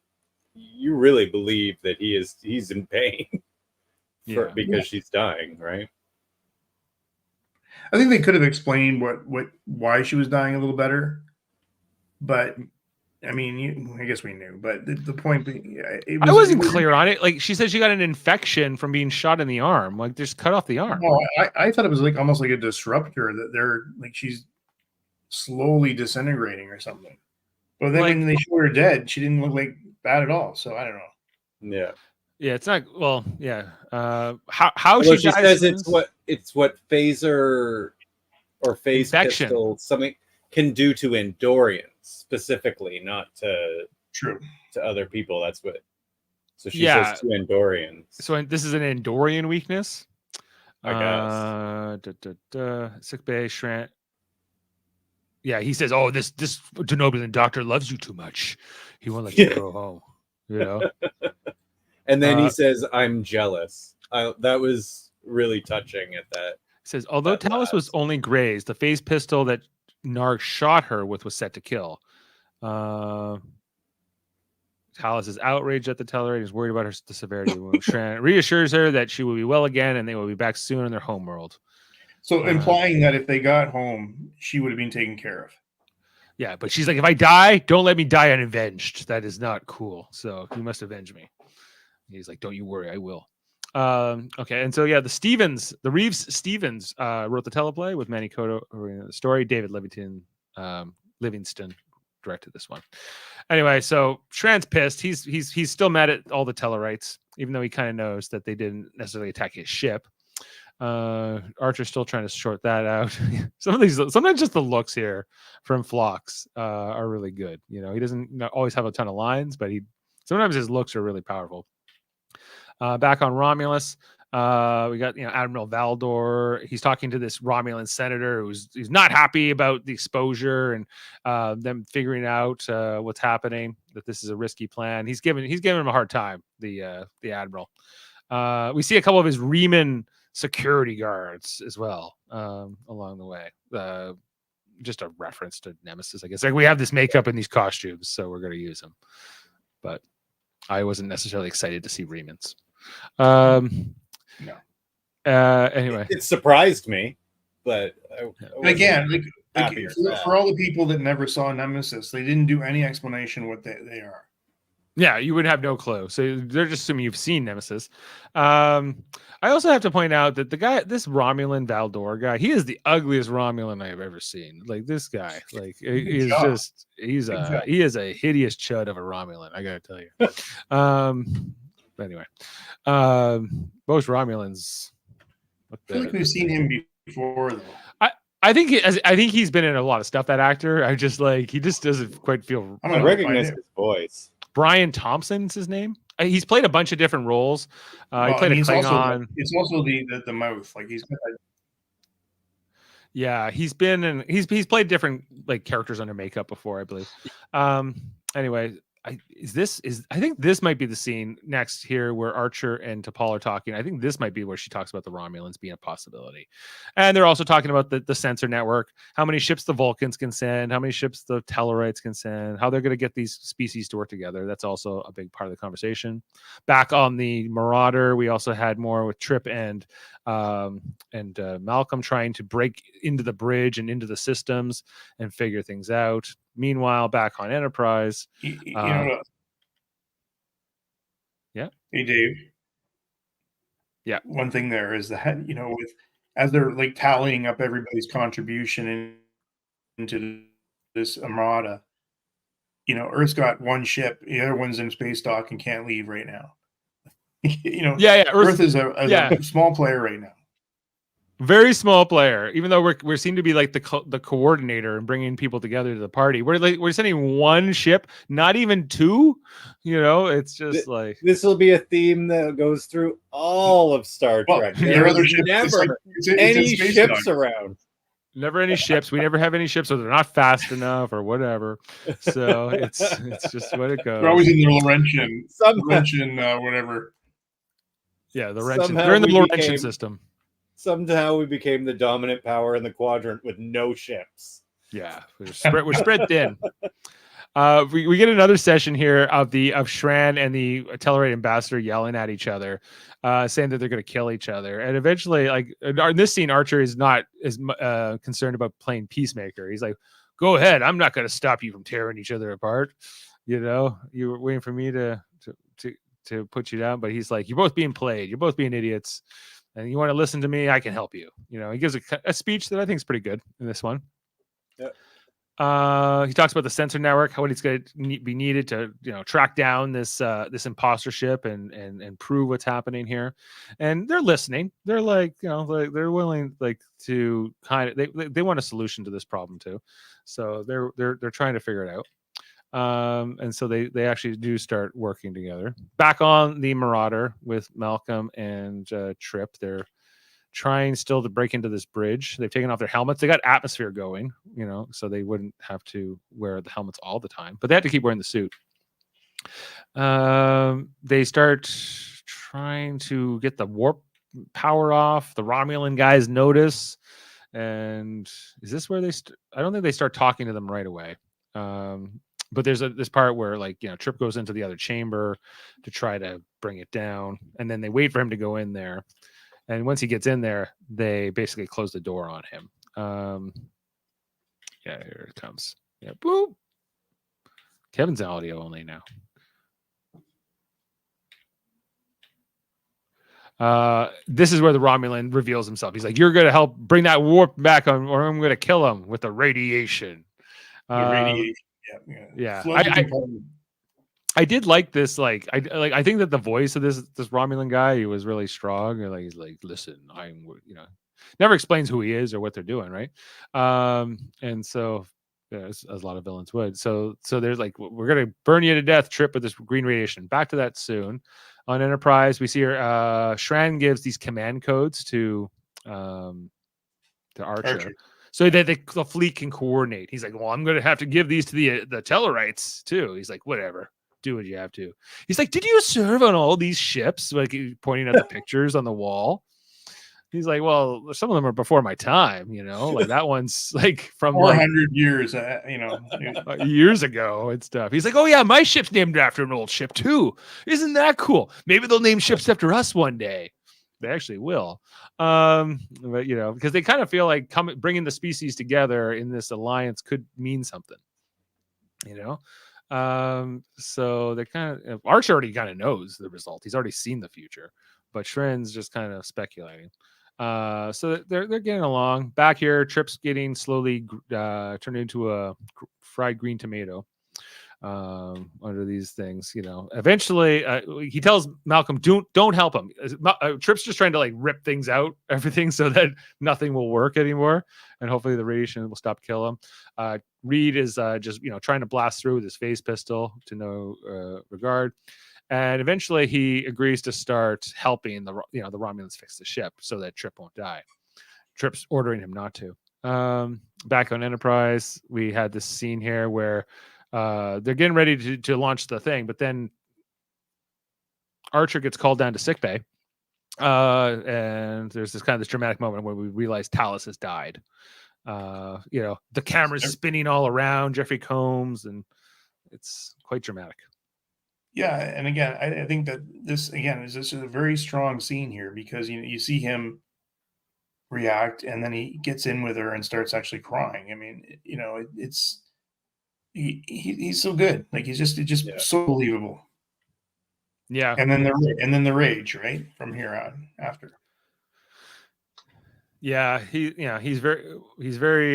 you really believe that he's in pain because she's dying, right? I think they could have explained why she was dying a little better, but I mean, I guess we knew. But the point being, I wasn't clear on it. She said she got an infection from being shot in the arm. Just cut off the arm. No, I thought it was almost like a disruptor, that they're she's slowly disintegrating or something. But then when they showed her dead, she didn't look bad at all. So I don't know. Yeah. Yeah, it's not. Well, yeah. How she dies says it's what phaser or phase infection pistol something can do to Andorians specifically, not to other people. That's what. So she says to Andorians. So this is an Andorian weakness, I guess. Sick bay Shrant. Yeah, he says, "Oh, this Denobulan doctor loves you too much. He won't let you go home." And then he says, "I'm jealous." That was really touching at that. He says, although Talos was only grazed, the phase pistol that Narg shot her with was set to kill. Talos is outraged at the Tellarite. He's worried about the severity of the wound. Shran reassures her that she will be well again and they will be back soon in their homeworld. So implying that if they got home, she would have been taken care of. Yeah, but she's like, if I die, don't let me die unavenged. That is not cool. So you must avenge me. He's like, don't you worry, I will. Okay, and so the Reeves Stevens wrote the teleplay with Manny Cotto reading the story. David Livingston directed this one. Anyway, so Shran's pissed. He's still mad at all the Tellarites, even though he kind of knows that they didn't necessarily attack his ship. Archer's still trying to short that out. Sometimes just the looks here from Phlox are really good. You know, he doesn't always have a ton of lines, but sometimes his looks are really powerful. Back on Romulus, we got Admiral Valdor. He's talking to this Romulan senator who's not happy about the exposure and them figuring out what's happening. That this is a risky plan. He's giving him a hard time. The admiral. We see a couple of his Riemann security guards as well along the way. Just a reference to Nemesis, I guess. Like we have this makeup and these costumes, so we're going to use them. But I wasn't necessarily excited to see Riemann's. No. Anyway, it surprised me, but again, happy for all the people that never saw Nemesis, they didn't do any explanation what they are. yeah, you would have no clue. So they're just assuming you've seen Nemesis. I also have to point out that this Romulan Valdor guy, he is the ugliest Romulan I've ever seen. Like this guy, like he is a hideous chud of a Romulan. I gotta tell you. But anyway, most Romulans. I feel like we've seen him before, though. I think he's been in a lot of stuff. That actor, he just doesn't quite feel. I recognize his voice. Brian Thompson's his name. He's played a bunch of different roles. He played a Klingon. It's also the mouth. Like he's got that. Yeah, he's played different like characters under makeup before, I believe. Anyway, I think this might be the scene next here where Archer and T'Pol are talking. I think this might be where she talks about the Romulans being a possibility. And they're also talking about the sensor network, how many ships the Vulcans can send, how many ships the Tellarites can send, how they're going to get these species to work together. That's also a big part of the conversation. Back on the Marauder, we also had more with Trip and Malcolm trying to break into the bridge and into the systems and figure things out. Meanwhile, back on Enterprise, Yeah. Hey, Dave. Yeah. One thing there is that with as they're like tallying up everybody's contribution into this Armada, Earth's got one ship, the other one's in space dock and can't leave right now. Earth is a small player right now. Very small player, even though we seem to be like the coordinator and bringing people together to the party. We're sending one ship, not even two. It's just like this will be a theme that goes through all of Star Trek. There's never any ships around. Never any ships. We never have any ships, or they're not fast enough, or whatever. So it's just what it goes. They're always in the Laurentian, whatever. Yeah, the Laurentian. They're in the Laurentian system. Somehow we became the dominant power in the quadrant with no ships. Yeah, we're spread thin. We get another session here of Shran and the Tellarite ambassador yelling at each other, saying that they're going to kill each other. And eventually, like in this scene, Archer is not as concerned about playing peacemaker. He's like, "Go ahead, I'm not going to stop you from tearing each other apart." You were waiting for me to put you down, but he's like, "You're both being played. You're both being idiots." And you want to listen to me, I can help you. He gives a speech that I think is pretty good in this one. Yep. He talks about the sensor network, how it's going to be needed to, track down this imposter ship and prove what's happening here. And they're listening. They're like, they're willing to kind of they want a solution to this problem too. So they're trying to figure it out. And so they actually do start working together. Back on the Marauder with Malcolm and Trip, they're trying still to break into this bridge. They've taken off their helmets. They got atmosphere going, so they wouldn't have to wear the helmets all the time, but they had to keep wearing the suit. They start trying to get the warp power off. The Romulan guys notice, and is this where I don't think they start talking to them right away. But there's this part where Trip goes into the other chamber to try to bring it down, and then they wait for him to go in there. And once he gets in there, they basically close the door on him. Here it comes. Yeah, boop. Kevin's audio only now. This is where the Romulan reveals himself. He's like, "You're going to help bring that warp back on, or I'm going to kill him with the radiation." The radiation. Yeah. Yeah. I did like this. I think that the voice of this Romulan guy, he was really strong. And he's like, listen, never explains who he is or what they're doing, right? And so as a lot of villains would. So there's like, we're gonna burn you to death, Trip, with this green radiation. Back to that soon. On Enterprise, we see her. Shran gives these command codes to Archer. So that the fleet can coordinate. He's like, well, I'm gonna have to give these to the Tellarites too. He's like, whatever. Do what you have to. He's like, did you serve on all these ships? Like pointing at the pictures on the wall. He's like, well, some of them are before my time, like that one's like from 400 years, years ago and stuff. He's like, oh yeah, my ship's named after an old ship too. Isn't that cool? Maybe they'll name ships after us one day. They actually will. But because they kind of feel like bringing the species together in this alliance could mean something, so they kind of Archer already kind of knows the result. He's already seen the future, but Shren's just kind of speculating. So they're getting along. Back here, Trip's getting slowly turned into a fried green tomato under these things. Eventually he tells Malcolm, don't help him. Trip's just trying to like rip things out, everything, so that nothing will work anymore, and hopefully the radiation will stop killing him. Reed is just trying to blast through with his phase pistol to no regard. And eventually he agrees to start helping the Romulans fix the ship so that Trip won't die. Trip's ordering him not to. Back on Enterprise, we had this scene here where they're getting ready to launch the thing, but then Archer gets called down to sickbay. And there's this dramatic moment where we realize Talos has died. The camera's spinning all around Jeffrey Combs, and it's quite dramatic. Yeah, and again, I think that this again is just a very strong scene here because you see him react, and then he gets in with her and starts actually crying. I mean, it's he's so good, like he's just so believable. Yeah, and then the rage right from here on after. Yeah, he's very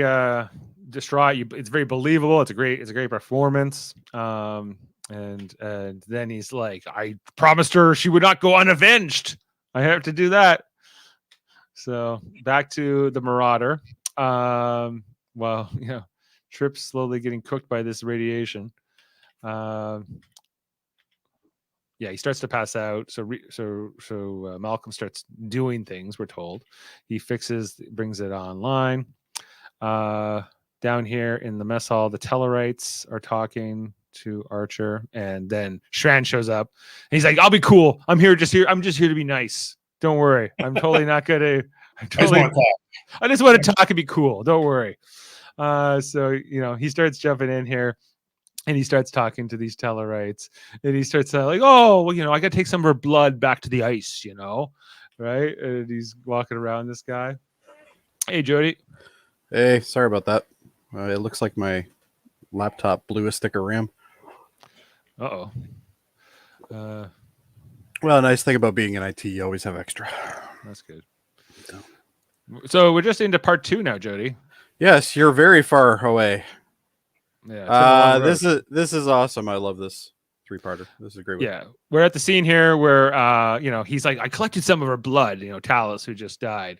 distraught. It's very believable. It's a great performance. And then he's like, I promised her she would not go unavenged. I have to do that. So back to the Marauder. Trip's slowly getting cooked by this radiation. He starts to pass out. So Malcolm starts doing things, we're told. He brings it online. Down here in the mess hall, the Tellarites are talking to Archer, and then Shran shows up. And he's like, "I'll be cool. I'm just here to be nice. Don't worry. I'm totally not gonna. I just want to talk and be cool. Don't worry." So he starts jumping in here. And he starts talking to these Tellarites, and he starts like, "Oh, well, I got to take some of her blood back to the ice, right?" And he's walking around this guy. Hey, Jody. Hey, sorry about that. It looks like my laptop blew a stick of RAM. Uh-oh. Well, nice thing about being in IT, you always have extra. That's good. So we're just into part 2 now, Jody. Yes, you're very far away. Yeah. This is awesome. I love this 3-parter. This is a great one. Yeah. We're at the scene here where he's like, I collected some of her blood, Talos, who just died.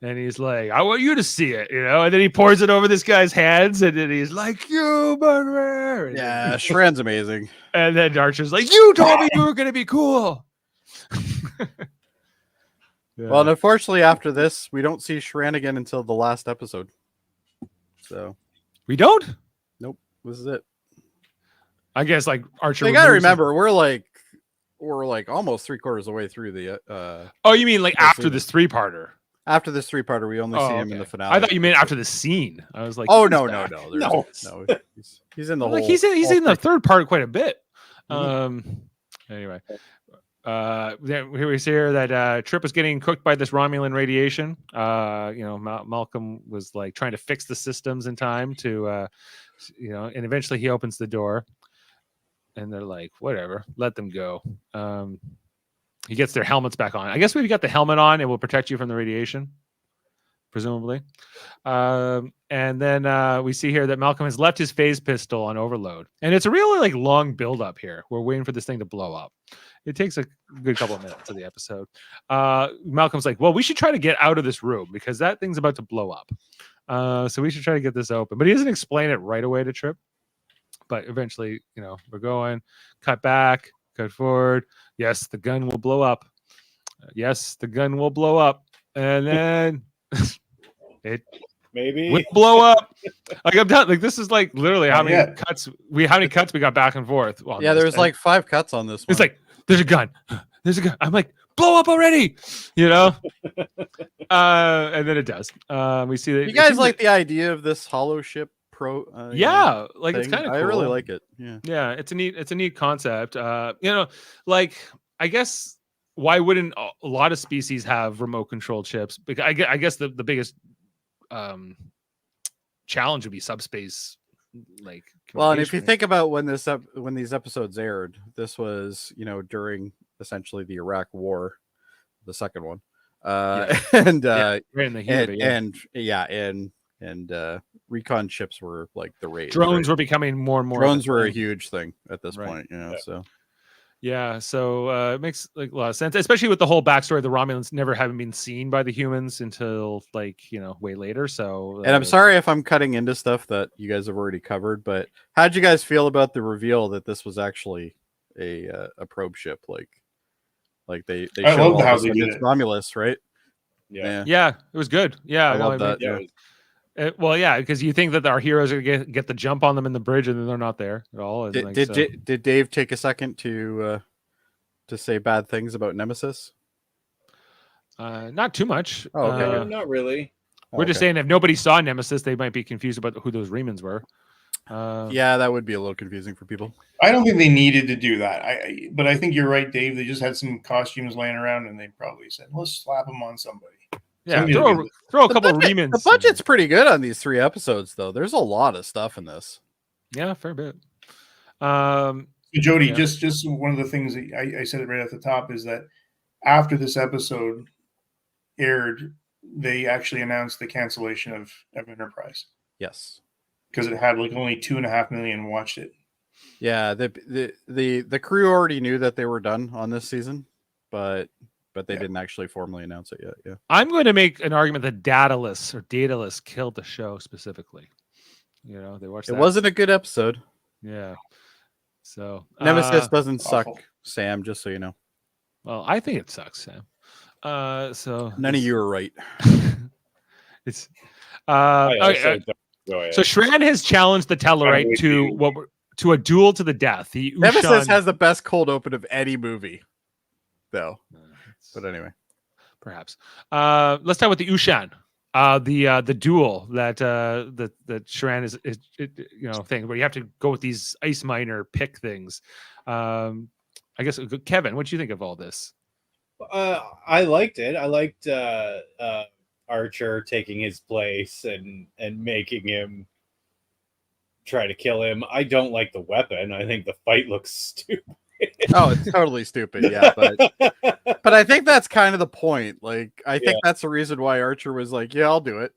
And he's like, I want you to see it, and then he pours it over this guy's hands, and then he's like, human. Yeah, Shran's amazing. And then Archer's like, you told me you were gonna be cool. Yeah. Well, and unfortunately, after this, we don't see Shran again until the last episode. So we don't? Nope. This is it. I guess like Archer. You gotta remember, we're like almost 3/4 of the way through the. Oh, you mean like after this 3-parter? After this 3-parter, we only see him in the finale. I thought you meant after the scene. I was like, oh no. He's in the whole. He's in the 3rd part quite a bit. Anyway. Here we see that Trip is getting cooked by this Romulan radiation. Malcolm was like trying to fix the systems in time to, and eventually he opens the door, and they're like, whatever, let them go. He gets their helmets back on. I guess we've got the helmet on, it will protect you from the radiation. presumably. And then we see here that Malcolm has left his phase pistol on overload, and it's a really like long build up here. We're waiting for this thing to blow up. It takes a good couple of minutes of the episode. Malcolm's like, well, we should try to get out of this room because that thing's about to blow up. So we should try to get this open. But he doesn't explain it right away to Trip. But eventually, we're going, cut back, cut forward. Yes, the gun will blow up. Yes, the gun will blow up. And then it Maybe will blow up. Like I'm done. Like this is like literally how many Yeah. cuts we got back and forth. Well, Yeah, there's like 5 cuts on this one. it's like there's a gun. There's a gun. I'm like, blow up already, and then it does. We see that you guys like the idea of this hollow ship yeah, like it's thing? kind of cool. I really like it. Yeah. It's a neat concept. Like I guess why wouldn't a lot of species have remote controlled ships? Because I guess the biggest challenge would be subspace. Like, Well, and if you communication. think about when these episodes aired, this was during essentially the Iraq War, the second one, and right in the heat of it, and recon ships were like the rage. drones right? were becoming more and more. Drones were a thing. huge thing at this Right. point, Yeah. So Yeah, so it makes like a lot of sense, especially with the whole backstory of the Romulans never having been seen by the humans until like way later. So, and I'm sorry if I'm cutting into stuff that you guys have already covered, but how'd you guys feel about the reveal that this was actually a probe ship? Like they I show loved all how this they when did it's it. Romulus, right? Yeah. yeah, it was good. Yeah, I love that. Yeah. Well, yeah, because you think that our heroes are gonna get the jump on them in the bridge, and then they're not there at all. And Did Dave take a second to say bad things about Nemesis? not too much. Oh, okay. Not really. We're just saying if nobody saw Nemesis, they might be confused about who those Remans were. Yeah, that would be a little confusing for people. I don't think they needed to do that. But I think you're right, Dave. They just had some costumes laying around, and they probably said, "Let's slap them on somebody." Yeah, Somebody throw, will get throw a couple of Remans. The budget's pretty good on these 3 episodes, though. There's a lot of stuff in this. Yeah, fair bit. So Jody, Yeah. just one of the things that I said it right at the top is that after this episode aired, they actually announced the cancellation of Enterprise Yes. because it had like only 2.5 million watched it. Yeah, the crew already knew that they were done on this season, but they didn't actually formally announce it yet. Yeah. I'm going to make an argument that Daedalus killed the show specifically. They watched. It that. wasn't a good episode. Yeah. So Nemesis doesn't suck, awful. Sam, just so you know. Well, I think it sucks, Sam. So None of you are right. it's I also okay, don't enjoy it. so Shran has challenged the Tellarite with to you. to a duel to the death. The Nemesis Ushan- has the best cold open of any movie, though. But anyway. perhaps. Let's talk about the Ushan. The duel that Shran is thing where you have to go with these ice miner pick things. I guess Kevin, what do you think of all this? I liked it. I liked Archer taking his place and making him try to kill him. I don't like the weapon. I think the fight looks stupid. Oh, it's totally stupid. Yeah, but I think that's kind of the point. Like, I think that's the reason why Archer was like, "Yeah, I'll do it."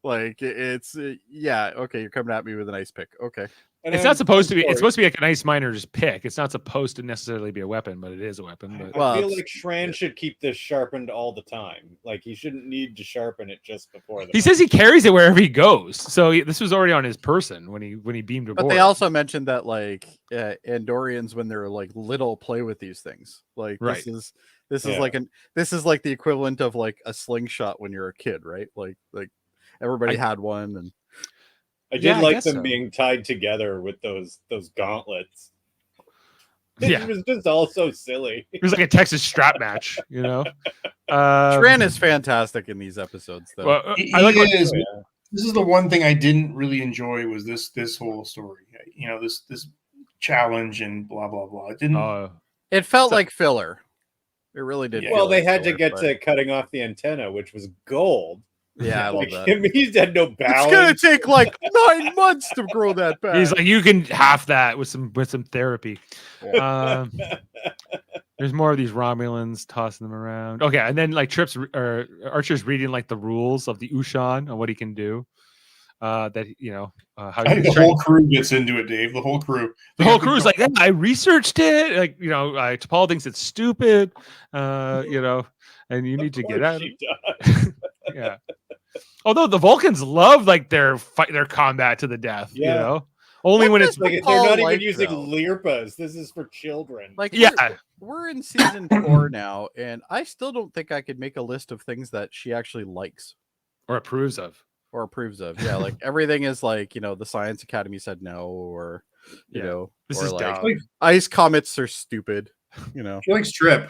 Like, it's yeah, okay, you're coming at me with an ice pick. Okay, It's not supposed to be. It's supposed to be like an ice miner's pick. It's not supposed to necessarily be a weapon, but it is a weapon. But Well, I feel it's- like Shran should keep this sharpened all the time. Like he shouldn't need to sharpen it just before the. he says he carries it wherever he goes. So this was already on his person when he beamed aboard. but they also mentioned that like Andorians, when they're like little, play with these things. Like Right. this is Yeah. like the equivalent of like a slingshot when you're a kid, right? Like everybody had one, and I did Yeah, I like guess them so. being tied together with those gauntlets. Yeah. It was just all so silly. It was like a Texas strap match, Shran is fantastic in these episodes, though. Well, He I like what, is. This is the one thing I didn't really enjoy was this whole story. This challenge and blah blah blah. It didn't. It felt So- like filler. It really did. Yeah. feel Well, they like had to filler, get but- to cutting off the antenna, which was gold. Yeah, I love Like, that. he had no It's gonna balance. take like 9 months to grow that back. he's like, you can half that with some therapy. Um, There's more of these Romulans tossing them around. Okay, and then like Archer's reading like the rules of the Ushan and what he can do. How I he think the whole crew gets into it, Dave. The whole crew. The whole crew's like, yeah, I researched it. Like, T'Pol thinks it's stupid. And you need to get out. Yeah. Although the Vulcans love like their combat to the death. Yeah. Only when it's Like they're not even using Lirpas. This is for children. Like, yeah. We're in season 4 now, and I still don't think I could make a list of things that she actually likes or approves of. Yeah, like everything is like, the Science Academy said no, or this or is like dumb. ice comets are stupid. She likes Trip.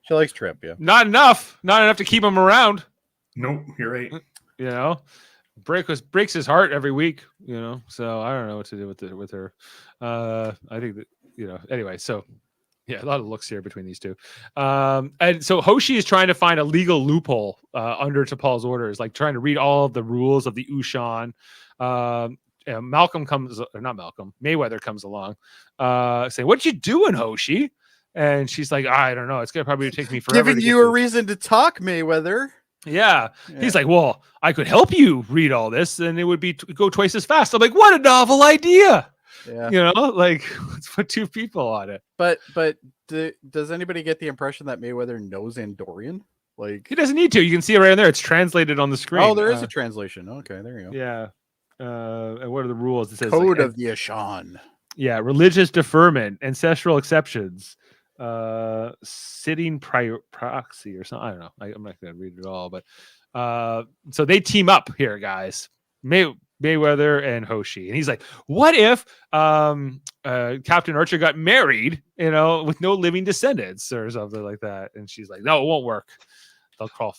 She likes Trip. Yeah, not enough to keep him around. Nope, you're right. Breaks his heart every week. So I don't know what to do with her. I think that anyway. So yeah, a lot of looks here between these two. And so Hoshi is trying to find a legal loophole under T'Pol's orders, like trying to read all of the rules of the Ushan. Mayweather comes along, saying, "What you doing, Hoshi?" And she's like, "I don't know. It's gonna probably take me forever." Giving you a reason to talk, Mayweather. Yeah. He's like, "Well, I could help you read all this, and it would go twice as fast." I'm like, "What a novel idea!" Yeah. Like let's put 2 people on it. But does anybody get the impression that Mayweather knows Andorian? Like, he doesn't need to. You can see it right in there. It's translated on the screen. Oh, there is a translation. Okay, there you go. Yeah. And what are the rules? It says Code of the Ashan. Yeah, religious deferment, ancestral exceptions, sitting proxy or something. I don't know. I'm not going to read it all, but so they team up here, guys. Mayweather and Hoshi, and he's like, "What if Captain Archer got married, with no living descendants or something like that?" And she's like, "No, it won't work. They'll call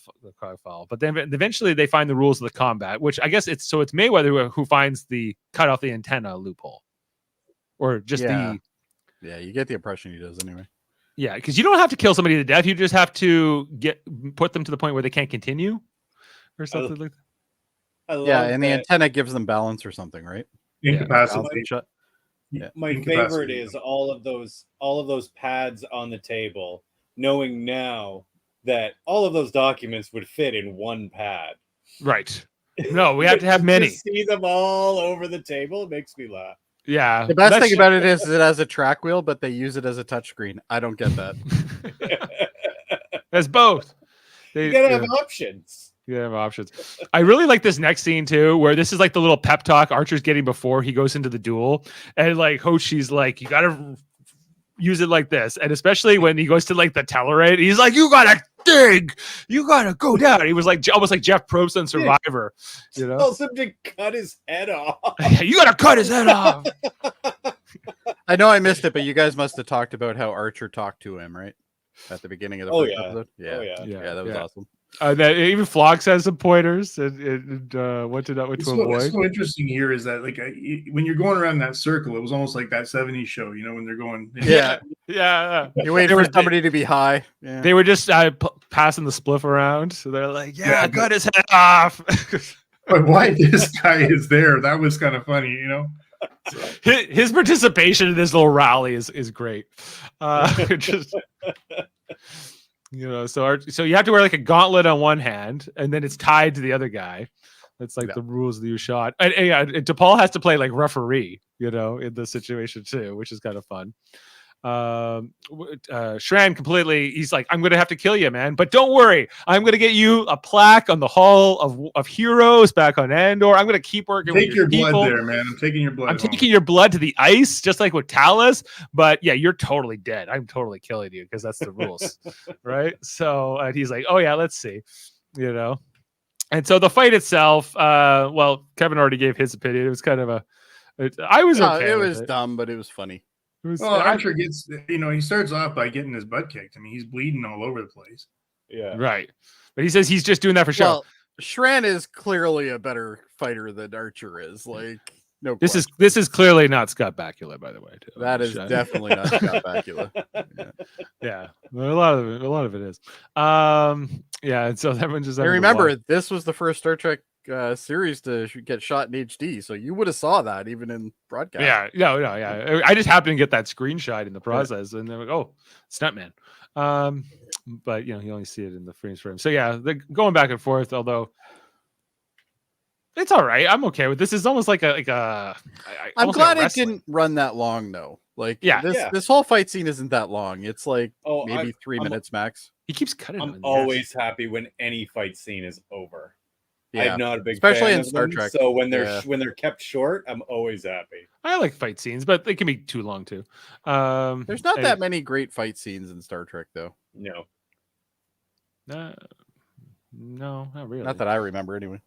foul." But then eventually they find the rules of the combat, which I guess it's Mayweather who finds the cut off the antenna loophole, or just Yeah, you get the impression he does anyway. Yeah, because you don't have to kill somebody to death. You just have to put them to the point where they can't continue, or something like that. And the antenna gives them balance or something, right? Incapacity. Yeah. My favorite is all of those pads on the table, knowing now that all of those documents would fit in one pad. Right. No, we have to have many. See them all over the table. It makes me laugh. Yeah. The best thing about it is it has a track wheel, but they use it as a touchscreen. I don't get that. As both. You gotta have options. You have options. I really like this next scene too, where this is like the little pep talk Archer's getting before he goes into the duel, and like Hoshi's like, "You gotta use it like this," and especially when he goes to like the Tellarite, he's like, "You gotta dig, you gotta go down." He was like almost like Jeff Probst on Survivor, Tells him to cut his head off. You gotta cut his head off. I know I missed it, but you guys must have talked about how Archer talked to him, right? At the beginning of the first episode. Yeah, that was awesome. That even Flox has some pointers and what to avoid. What's so interesting here is that like when you're going around that circle, it was almost like that 70s show, when they're going. Yeah. You wait for somebody to be high. Yeah. They were just passing the spliff around, so they're like, cut his head off. But why this guy is there? That was kind of funny, So. His participation in this little rally is great. So you have to wear like a gauntlet on one hand, and then it's tied to the other guy. That's like the rules of the shot. And T'Pol has to play like referee, in the situation too, which is kind of fun. Shran completely, he's like, "I'm going to have to kill you, man. But don't worry. I'm going to get you a plaque on the Hall of Heroes back on Andor. I'm going to keep working with your people. Blood there, man. I'm taking your blood. I'm taking your blood to the ice, just like with Talos. But yeah, you're totally dead. I'm totally killing you because that's the rules." Right? So he's like, "Oh yeah, let's see." And so the fight itself, Kevin already gave his opinion. It was kind of I was okay. It was dumb, but it was funny. Archer gets, he starts off by getting his butt kicked. I mean, he's bleeding all over the place. Yeah. Right. But he says he's just doing that for show. Well, Shran is clearly a better fighter than Archer is. Like, no. This is clearly not Scott Bakula, by the way. Too. That is definitely not Scott Bakula. Yeah. A lot of it is. And so that one just. I remember this was the first Star Trek series to get shot in HD, so you would have saw that even in broadcast. Yeah, no, yeah. I just happened to get that screenshot in the process, and then oh, Stuntman. But you only see it in the freeze frame. So yeah, they're going back and forth. Although it's all right, I'm okay with this. It's almost like a. I'm glad it didn't run that long though. Like, this whole fight scene isn't that long. It's like maybe 3 minutes max. He keeps cutting. I'm always happy when any fight scene is over. Yeah. I'm not a big especially fan in of Star them, Trek. So when they're kept short, I'm always happy. I like fight scenes, but they can be too long too. There's not that many great fight scenes in Star Trek, though. No. No, not really. Not that I remember, anyway.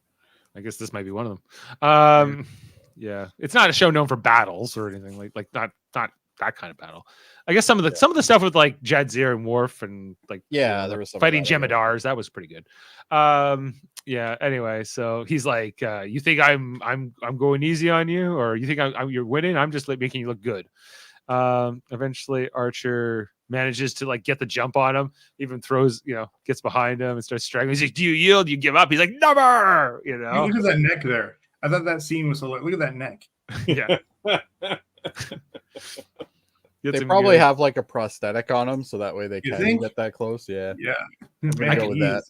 I guess this might be one of them. Yeah, it's not a show known for battles or anything like not that kind of battle. I guess some of the stuff with like Jadzia and Worf and like there was some fighting Jemadars, that was pretty good. Yeah. Anyway, so he's like, you think I'm going easy on you, or you think you're winning? I'm just making you look good. Eventually, Archer manages to like get the jump on him, even throws, gets behind him and starts striking. He's like, "Do you yield? You give up?" He's like, "Never." Look at that neck there. I thought that scene was look at that neck. Yeah. They probably have like a prosthetic on them, so that way they can get that close. Yeah. I go with that.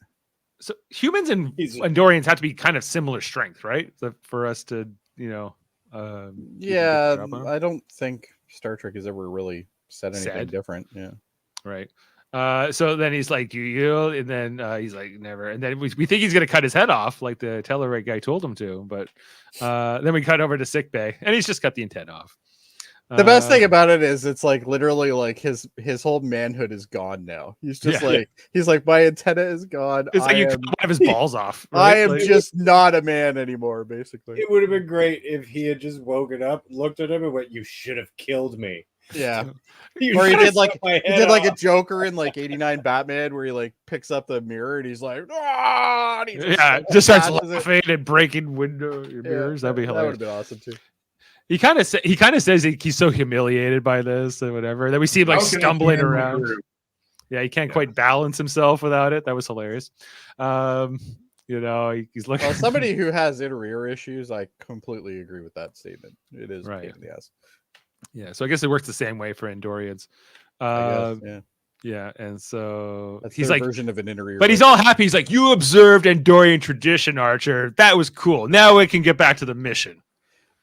So humans and Andorians have to be kind of similar strength, right? For us to, I don't think Star Trek has ever really said anything different. Yeah. Right. So then he's like, "You yield," and then he's like, "Never." And then we think he's gonna cut his head off, like the Tellarite guy told him to. But then we cut over to sickbay, and he's just got the intent off. The best thing about it is it's like literally like his whole manhood is gone now. He's just he's like, my antenna is gone. It's like you cut one of his balls off. Right? I am just not a man anymore, basically. It would have been great if he had just woken up, looked at him, and went, "You should have killed me." Yeah. Or he did like a Joker in like 89 Batman where he like picks up the mirror and he's like, "Ah!" And just starts laughing and breaking mirrors. That'd be hilarious. That would have been awesome too. He kind of says he's so humiliated by this and whatever. Then we see him like stumbling around. Yeah, he can't quite balance himself without it. That was hilarious. He's looking. Well, somebody who has inner ear issues, I completely agree with that statement. It is right. Yes. Yeah, so I guess it works the same way for Andorians. Yeah, and so that's he's their like version of an inner ear. But he's all happy. He's like, "You observed Andorian tradition, Archer. That was cool. Now we can get back to the mission."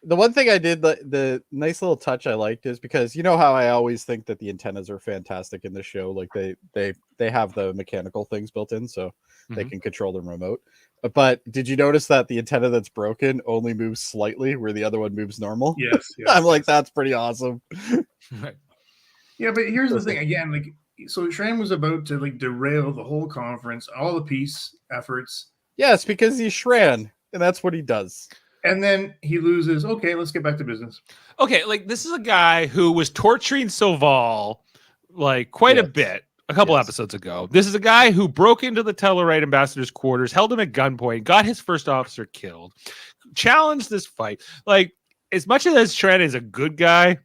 The one thing I did, the nice little touch I liked is because you know how I always think that the antennas are fantastic in the show. Like they have the mechanical things built in, so they can control the remote. But did you notice that the antenna that's broken only moves slightly, where the other one moves normal? Yes. I'm like, that's pretty awesome. Right. Yeah, but here's the thing again. Like, so Shran was about to like derail the whole conference, all the peace efforts. Yes, because he's Shran, and that's what he does. And then he loses. Okay, let's get back to business. Okay, like this is a guy who was torturing Soval like quite a bit a couple episodes ago. This is a guy who broke into the Tellarite ambassador's quarters, held him at gunpoint, got his first officer killed, challenged this fight. Like, as much as Shran is a good guy,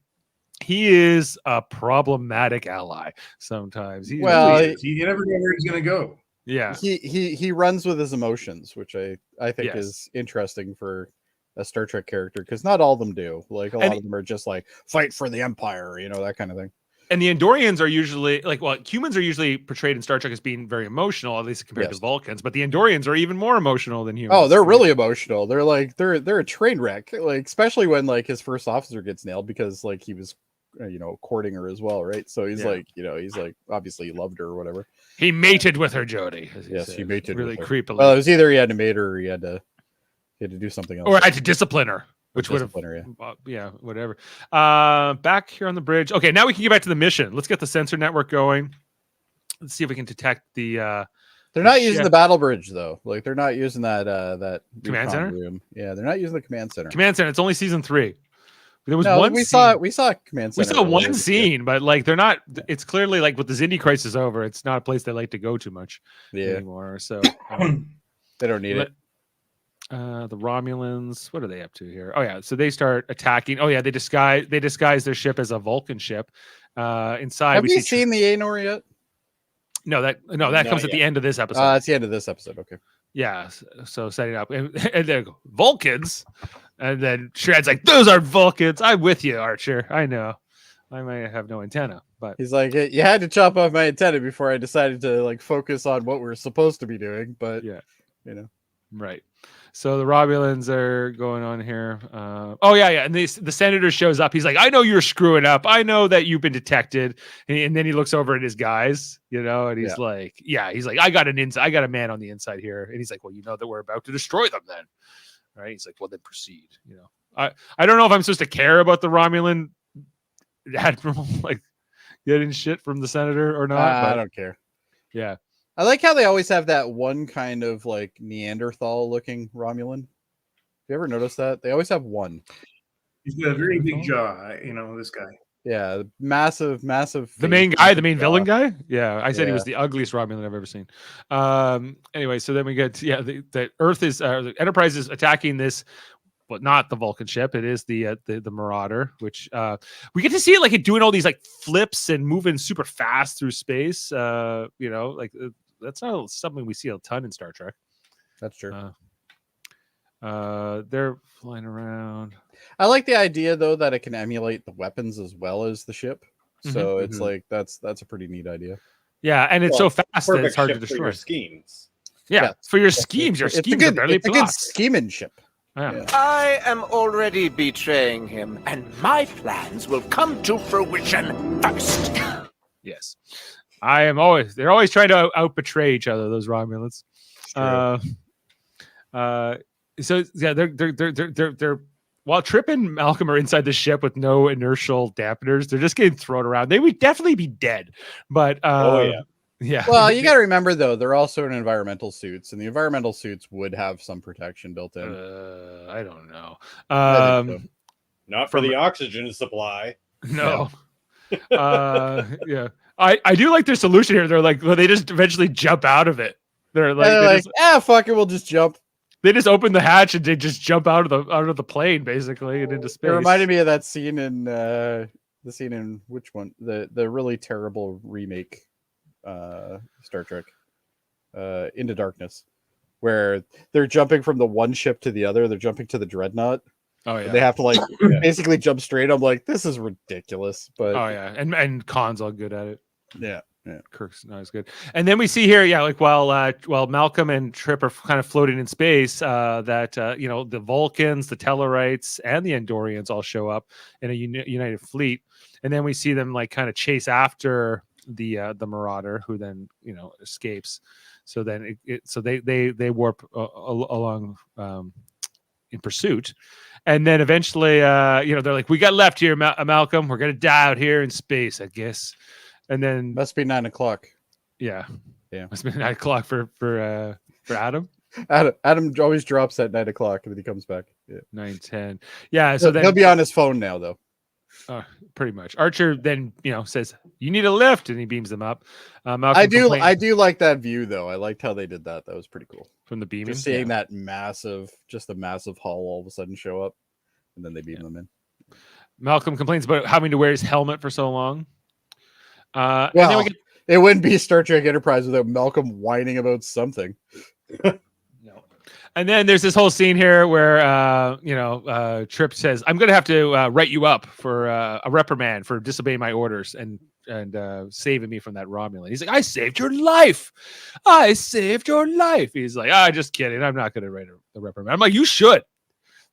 he is a problematic ally sometimes. You never know where he's going to go. Yeah, he runs with his emotions, which I think is interesting for a Star Trek character, because not all of them do. Like a lot of them are just like fight for the Empire, that kind of thing. And the Andorians are usually humans are usually portrayed in Star Trek as being very emotional, at least compared to Vulcans. But the Andorians are even more emotional than humans. Oh, they're really emotional. They're like they're a train wreck. Like especially when like his first officer gets nailed because like he was courting her as well, right? So he's like he's like obviously he loved her or whatever. He mated with her, Jody. Yes, he mated really with her. Creepily. Well, it was either he had to mate her or he had to do something else, or had to discipline her. Which would have, whatever. Back here on the bridge. Okay, now we can get back to the mission. Let's get the sensor network going. Let's see if we can detect the. They're not using the battle bridge though. Like they're not using that command center room. Yeah, they're not using the command center. Command center. It's only season 3. There was we saw command center. We saw one scene, but like they're not. It's clearly like with the Xindi crisis over, it's not a place they like to go too much anymore. So they don't need it. The Romulans, what are they up to here? Oh yeah, so they start attacking. Oh yeah, they disguise their ship as a Vulcan ship. Inside, have you seen the Aenar yet? No, that comes at the end of this episode. It's the end of this episode. Okay. Yeah, so setting up, and then Vulcans, and then Shred's like, "Those are Vulcans." I'm with you, Archer. I know, I might have no antenna, but He's like, you had to chop off my antenna before I decided to like focus on what we're supposed to be doing. But yeah, you know, right. So the Romulans are going on here. Oh yeah, and the senator shows up. He's like, "I know you're screwing up. I know that you've been detected." And then he looks over at his guys, and he's like, he's like, I got a man on the inside here." And he's like, "Well, you know that we're about to destroy them, then, right?" He's like, "Well, then proceed." I don't know if I'm supposed to care about the Romulan admiral like getting shit from the senator or not. I But don't care. yeah. I like how they always have that one kind of like Neanderthal looking Romulan. You ever notice that? They always have one. He's got a very big jaw, this guy. Yeah, massive. The main guy, the main jaw. villain guy. Yeah, I said he Yeah. was the ugliest Romulan I've ever seen. Anyway, so then we get the Earth is the Enterprise is attacking this, but not the Vulcan ship. It is the Marauder, which we get to see it like it doing all these like flips and moving super fast through space. That's not something we see a ton in Star Trek. That's true. They're flying around. I like the idea though that it can emulate the weapons as well as the ship. So it's like that's a pretty neat idea. Yeah, and it's so fast that Perfect it's hard to ship for destroy. your schemes. Yeah, for your schemes. Your schemes are barely it's a good plus. scheming ship. Yeah. I am already betraying him, and my plans will come to fruition first. Yes, they're always trying to out betray each other. Those Romulans. So yeah, they're while Trip and Malcolm are inside the ship with no inertial dampeners, they're just getting thrown around. They would definitely be dead, but yeah. Well, you got to remember though, they're also in environmental suits, and the environmental suits would have some protection built in. I don't know. I think so. Not for the oxygen supply. No. Yeah. I do like their solution here. They're like, well, they just eventually jump out of it. They're like, fuck it, we'll just jump. They just open the hatch and they just jump out of the plane basically and into space. It reminded me of that scene in which one? The really terrible remake Star Trek, Into Darkness, where they're jumping from the one ship to the other. They're jumping to the Dreadnought. Oh yeah. They have to like basically jump straight. I'm like, this is ridiculous. But and Khan's all good at it. Yeah. Kirk's not as good. And then we see here, like while Malcolm and Trip are kind of floating in space, that the Vulcans, the Tellarites, and the Andorians all show up in a united fleet, and then we see them like kind of chase after the Marauder, who then escapes. So then they warp along in pursuit, and then eventually they're like, we got left here, Malcolm. We're gonna die out here in space, I guess. And then must be 9 o'clock. Yeah. Must be 9 o'clock for Adam. Adam always drops at 9 o'clock and then he comes back. 9:10. Yeah. So then he'll be on his phone now, though. Pretty much. Archer then says, "You need a lift," and he beams them up. I do like that view though. I liked how they did that. That was pretty cool. From the beaming, just seeing that massive hull all of a sudden show up, and then they beam them in. Malcolm complains about having to wear his helmet for so long. And then it wouldn't be Star Trek Enterprise without Malcolm whining about something. No. And then there's this whole scene here where Trip says, "I'm going to have to write you up for a reprimand for disobeying my orders and saving me from that Romulan." He's like, "I saved your life. I saved your life." He's like, just kidding. I'm not going to write a reprimand." I'm like, "You should.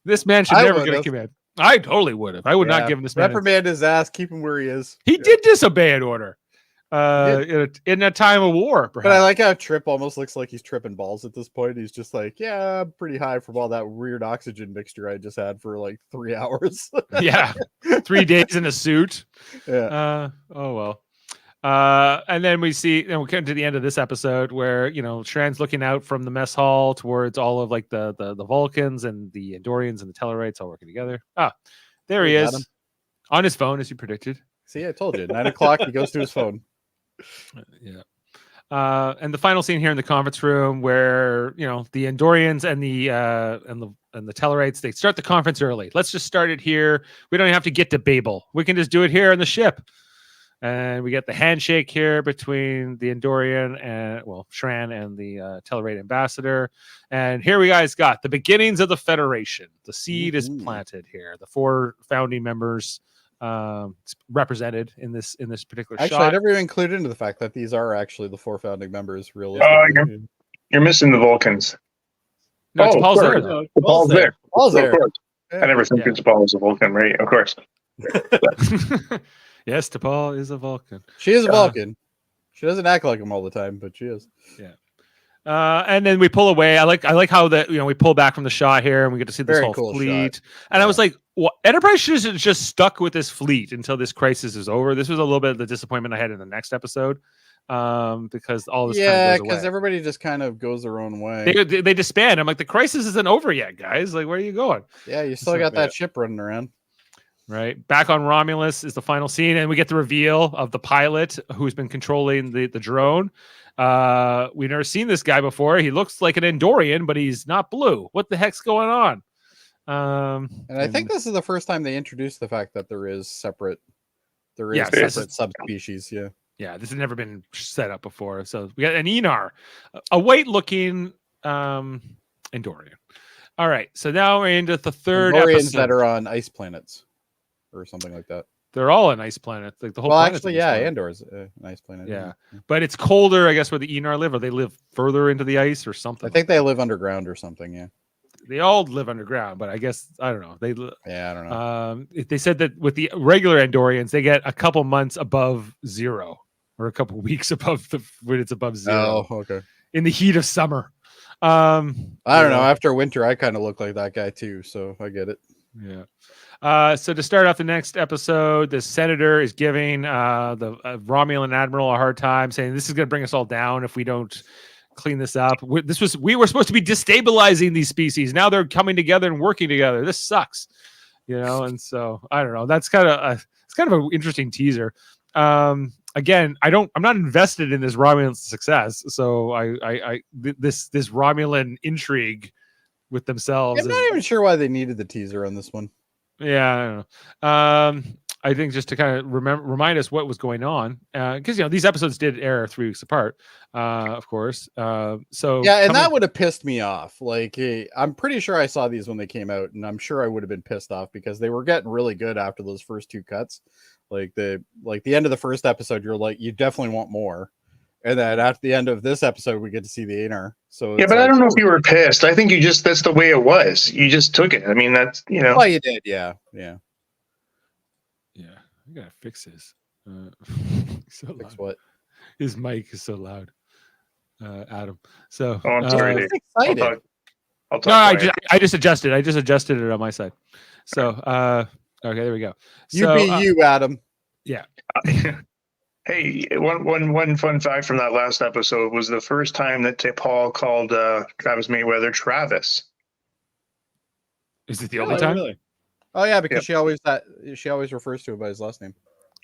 This man should never get a command." I totally would have. I would not give him this man. Reprimand his ass. Keep him where he is. He did disobey an order in a time of war. Perhaps. But I like how Trip almost looks like he's tripping balls at this point. He's just like, yeah, I'm pretty high from all that weird oxygen mixture I just had for like 3 hours. Yeah. 3 days in a suit. Yeah. Oh, well. And then we see, and we come to the end of this episode where, Shran's looking out from the mess hall towards all of like the Vulcans and the Andorians and the Tellarites all working together. There he is on his phone, as you predicted. See, I told you, 9 o'clock, he goes to his phone. Yeah. And the final scene here in the conference room where, the Andorians and the Tellarites, they start the conference early. Let's just start it here. We don't have to get to Babel. We can just do it here on the ship. And we get the handshake here between the Andorian and Shran and the Tellarate ambassador. And here we guys got the beginnings of the Federation. The seed is planted here. The 4 founding members represented in this particular Actually, shot. I never even included into the fact that these are actually the 4 founding members. Realistically, you're missing the Vulcans. No, T'Pol's there. No, T'Pol's there. T'Pol's there. Of course. Yeah. I never think T'Pol is a Vulcan, right? Of course. Yes, T'Pol is a Vulcan. She is a Vulcan. She doesn't act like him all the time, but she is. Yeah. And then we pull away. I like how that we pull back from the shot here and we get to see this Very whole cool fleet. shot. And I was like, well, Enterprise should have just stuck with this fleet until this crisis is over. This was a little bit of the disappointment I had in the next episode. Because all this because everybody just kind of goes their own way. They disband. I'm like, the crisis isn't over yet, guys. Like, where are you going? Yeah, you still got that ship running around. Right. Back on Romulus is the final scene, and we get the reveal of the pilot who's been controlling the drone. We've never seen this guy before. He looks like an Andorian, but he's not blue. What the heck's going on? And I think this is the first time they introduced the fact that there is separate subspecies. Yeah. Yeah, this has never been set up before. So we got an Aenar, a white-looking Andorian. All right, so now we're into the third Andorians episode. that are on ice planets or something like that. They're all an ice planet. Like the whole. Well, planet's actually, an ice planet. Andor's an ice planet. Yeah, but it's colder, I guess, where the Aenar live, or they live further into the ice, or something. I think they live underground or something. Yeah. They all live underground, but I guess I don't know. I don't know. They said that with the regular Andorians, they get a couple months above 0, or a couple weeks above when it's above 0. Oh, okay. In the heat of summer. I don't know. After winter, I kind of look like that guy too, so I get it. Yeah. So to start off the next episode, the senator is giving the Romulan admiral a hard time, saying this is going to bring us all down if we don't clean this up. We were supposed to be destabilizing these species. Now they're coming together and working together. This sucks, And so I don't know. That's kind of an interesting teaser. Again, I'm not invested in this Romulan success. So this Romulan intrigue with themselves. I'm not even sure why they needed the teaser on this one. Yeah, I don't know. I think just to kind of remind us what was going on, because these episodes did air 3 weeks apart, of course. So yeah, and that would have pissed me off. Like, I'm pretty sure I saw these when they came out, and I'm sure I would have been pissed off because they were getting really good after those first 2 cuts. Like the end of the first episode, you're like, you definitely want more. And then at the end of this episode, we get to see the Aenar. So yeah, but I don't know if you were pissed. I think that's the way it was. You just took it. I mean, that's Well, you did, yeah. I gotta fix this. So Fix loud. what? His mic is so loud, Adam. So Oh, I'm sorry, Dave. Excited. I'll talk. No, I just adjusted. I just adjusted it on my side. So okay, there we go. So, you, Adam. Yeah. Hey, one fun fact from that last episode was the first time that T'Pol called Travis Mayweather Travis. Is it the only time? Really? Oh yeah, because she always refers to him by his last name.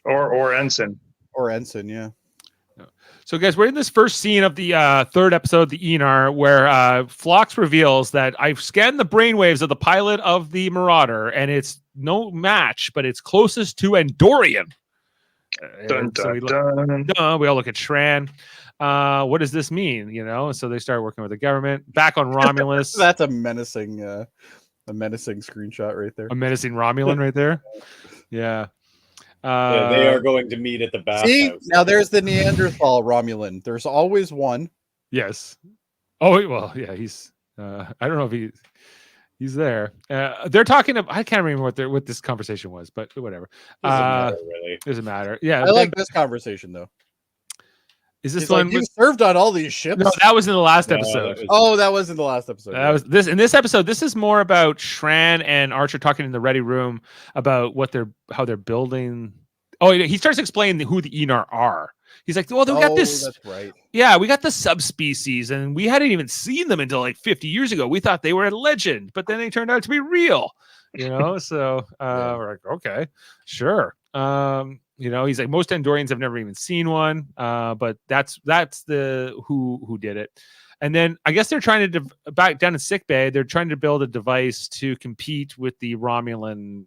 Or Ensign. Or Ensign, yeah. So, guys, we're in this first scene of the third episode, the Aenar, where Phlox reveals that I've scanned the brainwaves of the pilot of the Marauder, and it's no match, but it's closest to Andorian. Dun, So we all look at Shran. What does this mean? So they start working with the government. Back on Romulus. That's a menacing screenshot right there. A menacing Romulan right there. Yeah. Yeah, they are going to meet at the bathhouse. See, now there's the Neanderthal Romulan. There's always one. Yes. Oh well, yeah. He's. I don't know if he's there. They're talking. I can't remember what this conversation was, but whatever. Doesn't matter, really. Doesn't matter. Yeah. I like this conversation though. Is this He's one? Like, you served on all these ships. No, that was in the last No, episode. That was in the last episode. That was this in this episode. This is more about Shran and Archer talking in the ready room about how they're building. Oh, he starts explaining who the Aenar are. He's like, well, we got this. That's right. Yeah, we got the subspecies, and we hadn't even seen them until like 50 years ago. We thought they were a legend, but then they turned out to be real. So we're like, okay, sure. He's like, most Andorians have never even seen one, but that's the who did it. And then I guess they're trying to back down in sickbay. They're trying to build a device to compete with the Romulan,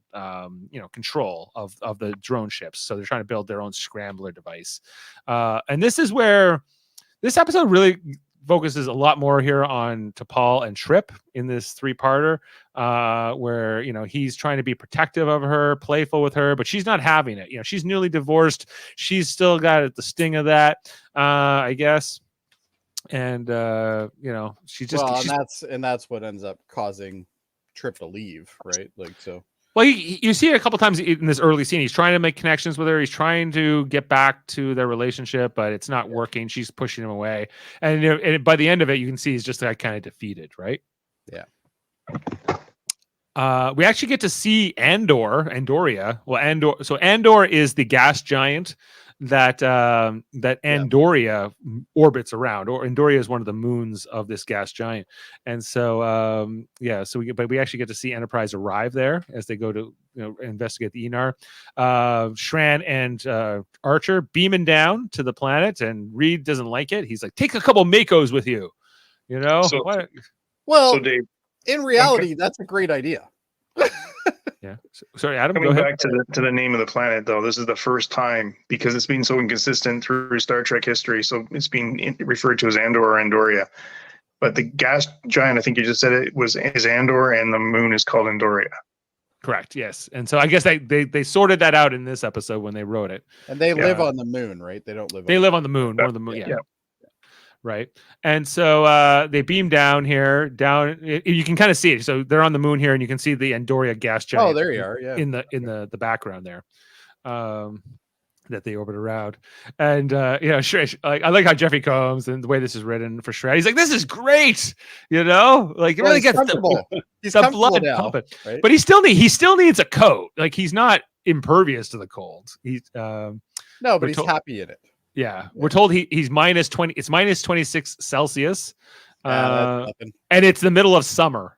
control of the drone ships. So they're trying to build their own scrambler device. And this is where this episode really focuses a lot more here on T'Pol and Trip in this 3-parter, where he's trying to be protective of her, playful with her, but she's not having it. She's newly divorced. She's still got the sting of that, I guess. And she just and that's what ends up causing Trip to leave, right? Like so. Well, you see it a couple times in this early scene. He's trying to make connections with her. He's trying to get back to their relationship, but it's not working. She's pushing him away. And by the end of it, you can see he's just like kind of defeated, right? Yeah. We actually get to see Andoria. Well, Andor is the gas giant that Andoria orbits around, or Andoria is one of the moons of this gas giant. And so we actually get to see Enterprise arrive there as they go to investigate the Aenar. Shran and Archer beaming down to the planet, and Reed doesn't like it. He's like, take a couple Makos with you, So Dave, in reality, that's a great idea. Yeah. Sorry, Adam. coming Go ahead. back to the name of the planet, though, this is the first time, because it's been so inconsistent through Star Trek history. So it's been referred to as Andor or Andoria. But the gas giant, I think you just said it, is Andor, and the moon is called Andoria. Correct. Yes. And so I guess they sorted that out in this episode when they wrote it. And they live on the moon, right? They don't live. They live on the moon. One of the moon. Yeah. Right. And so they beam down here. You can kind of see it. So they're on the moon here, and you can see the Andoria gas giant. Oh, there you are. Yeah. In the background there. That they orbit around. And sure, I like how Jeffrey Combs and the way this is written for Shred. He's like, this is great, it really gets the blood pumping. Right? But he still needs a coat. Like, he's not impervious to the cold. He's no, but he's happy in it. Yeah. We're told he's minus 20. It's minus 26 Celsius. And it's the middle of summer.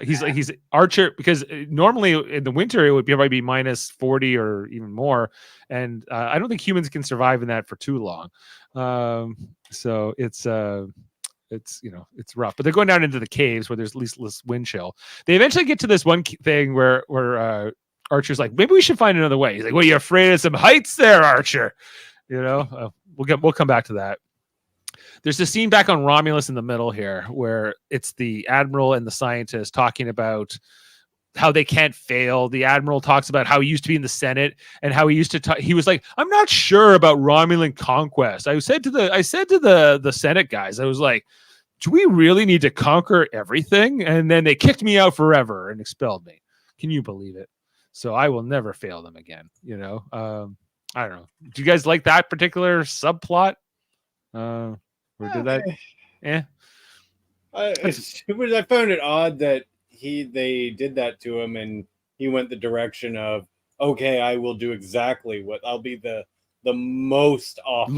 He's Archer, because normally in the winter it would probably be minus 40 or even more, and I don't think humans can survive in that for too long. So it's rough. But they're going down into the caves where there's at least less wind chill. They eventually get to this one thing where Archer's like, maybe we should find another way. He's like, well, you're afraid of some heights there, Archer. We'll come back to that. There's a scene back on Romulus in the middle here where it's the Admiral and the scientist talking about how they can't fail. The Admiral talks about how he used to be in the Senate and how he used to he was like, I'm not sure about Romulan conquest. I said to the Senate guys, I was like, do we really need to conquer everything? And then they kicked me out forever and expelled me. Can you believe it? So I will never fail them again. I don't know. Do you guys like that particular subplot? Or did that? Yeah. I found it odd that they did that to him, and he went the direction of, okay, I will do exactly what I'll be the most awful,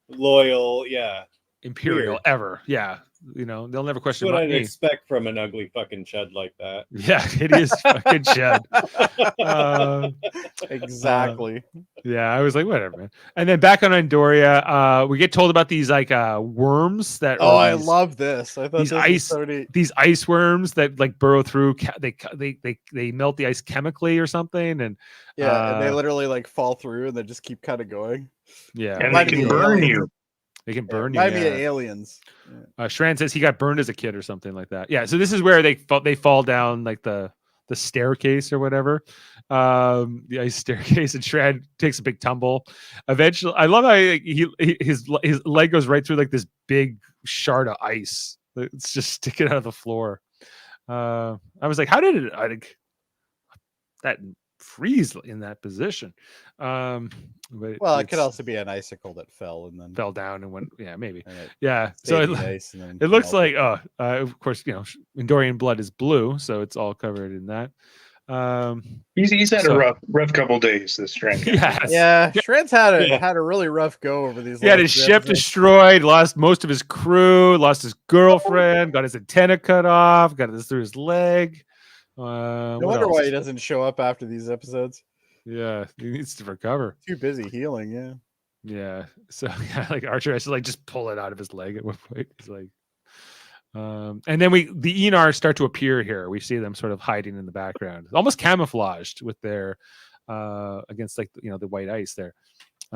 loyal, yeah, Imperial weird. Ever, yeah. They'll never question what about I'd me. expect from an ugly fucking chud like that. Yeah, it is fucking chud. Exactly. Yeah, I was like, whatever, man. And then back on Andoria, we get told about these worms that. Oh, I love this. I thought these this ice, was so neat. these ice worms that burrow through. They melt the ice chemically or something, and and they literally fall through and they just keep kind of going. Yeah, and they can burn you. They can burn you. Might be aliens. Shran says he got burned as a kid or something like that. Yeah, so this is where they fall down the staircase or whatever, the ice staircase, and Shran takes a big tumble. Eventually, I love how his leg goes right through this big shard of ice. It's just sticking out of the floor. I was like, how did it that freeze in that position? But it could also be an icicle that fell and then fell down and went. Yeah, maybe. Yeah. So it looks like, of course, Andorian blood is blue, so it's all covered in that. He's had a rough couple days, this Shran. Yes. Yeah, Shran's had a really rough go over these. He had his ship destroyed, lost most of his crew, lost his girlfriend, got his antenna cut off, got this through his leg. No wonder why he doesn't show up after these episodes. Yeah, he needs to recover. Too busy healing. Yeah. So yeah, like Archer has to like just pull it out of his leg at one point. He's like, and then the Aenar start to appear here. We see them sort of hiding in the background, almost camouflaged with their against like the white ice there.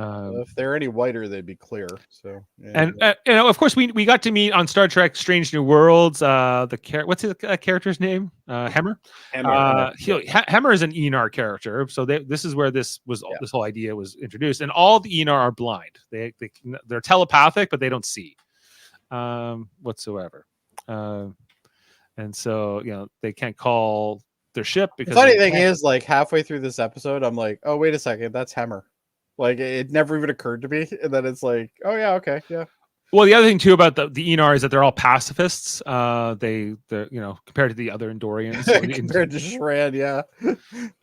If they're any whiter, they'd be clear. So and of course we got to meet on Star Trek Strange New Worlds what's his character's name? Hemmer. Hemmer is an Aenar character, so this is where this whole idea was introduced, and all the Aenar are blind. They're telepathic, but they don't see whatsoever, and so they can't call their ship. Because the funny thing is, like halfway through this episode, I'm like, oh wait a second, that's Hemmer. Like it never even occurred to me, and then it's like, oh yeah, okay, yeah. Well, the other thing too about the Aenar is that they're all pacifists. They're compared to the other Andorians, compared to Shran, yeah,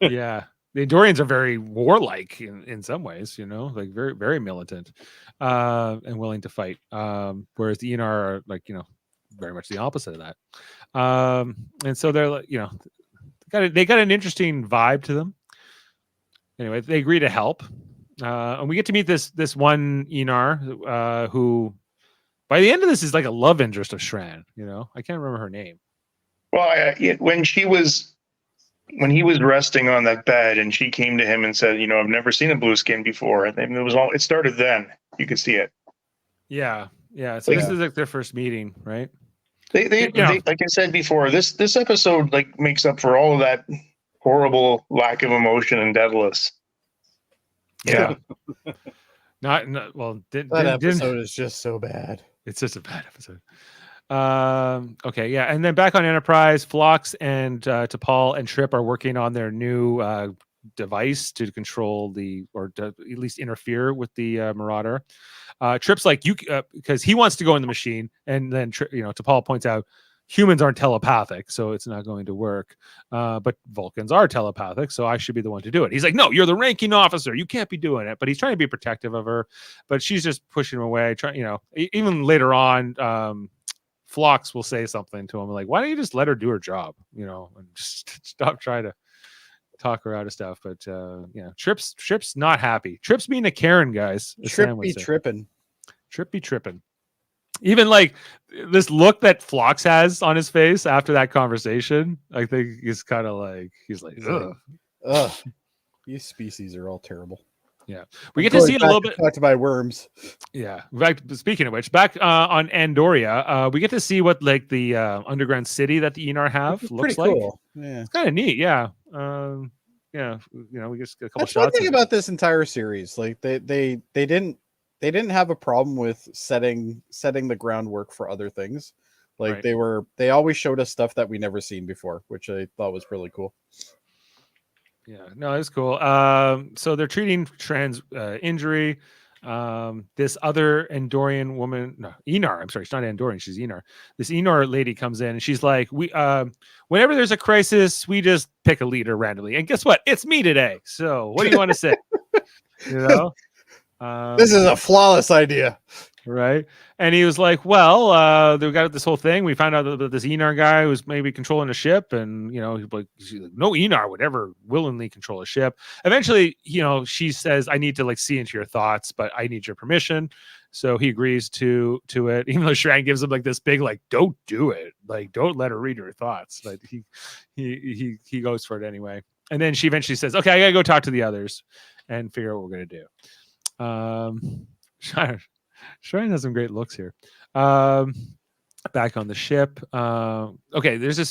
yeah. The Andorians are very warlike in some ways, like very very militant and willing to fight. Whereas the Aenar are like very much the opposite of that. And so they're like they got an interesting vibe to them. Anyway, they agree to help. And we get to meet this one Aenar who, by the end of this, is like a love interest of Shran. I can't remember her name. Well, when he was resting on that bed, and she came to him and said, "I've never seen a blue skin before." And it started then. You could see it. Yeah. So this is like their first meeting, right? They like I said before, this episode like makes up for all of that horrible lack of emotion in Daedalus. Yeah. Not well. That episode is just so bad. It's just a bad episode. Okay, yeah, and then back on Enterprise, Phlox and T'Pol and Trip are working on their new device to control or to at least interfere with the Marauder. Trip's like because he wants to go in the machine, and then T'Pol points out humans aren't telepathic, so it's not going to work. But Vulcans are telepathic, so I should be the one to do it. He's like, no, you're the ranking officer. You can't be doing it. But he's trying to be protective of her. But she's just pushing him away. Even later on, Phlox will say something to him like, why don't you just let her do her job? And just stop trying to talk her out of stuff. But Trip's not happy. Trip's being a Karen, guys. Trip be tripping. Trip be tripping. Even like this look that Phlox has on his face after that conversation, I think is kind of like he's like, ugh. These species are all terrible. Yeah, we get to see a little bit talked about worms. Yeah, speaking of which, back on Andoria, we get to see what like the underground city that the Eamon have looks like. Cool. Yeah, it's kind of neat. Yeah, yeah. We just get a couple That's shots. One thing about this entire series, like they didn't have a problem with setting the groundwork for other things. Like right. they always showed us stuff that we never seen before, which I thought was really cool. Yeah, no, it's cool. So they're treating Shran's injury. This other Andorian woman, no, Enar, I'm sorry, she's not Andorian, she's Enar. This Enar lady comes in and she's like, whenever there's a crisis, we just pick a leader randomly. And guess what? It's me today. So what do you want to say? This is a flawless idea. Right. And he was like, well, they got this whole thing. We found out that this Enar guy was maybe controlling a ship. And, he's like, no Enar would ever willingly control a ship. Eventually, she says, I need to like see into your thoughts, but I need your permission. So he agrees to it, even though Shran gives him like this big, like, don't do it. Like, don't let her read your thoughts. But he goes for it anyway. And then she eventually says, okay, I got to go talk to the others and figure out what we're going to do. Shran has some great looks here. Back on the ship. Okay, there's a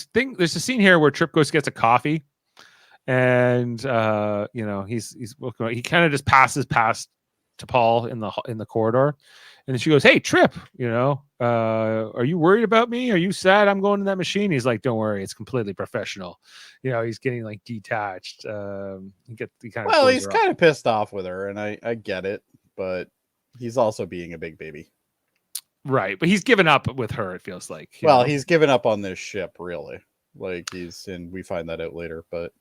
scene here where Trip goes gets a coffee, and he kind of just passes past T'Pol in the corridor, and then she goes, "Hey, Trip, are you worried about me? Are you sad I'm going to that machine?" He's like, "Don't worry, it's completely professional." He's getting like detached. He's kind of pissed off with her, and I get it, but he's also being a big baby. Right. But he's given up with her, it feels like. He's given up on this ship, really. Like and we find that out later, but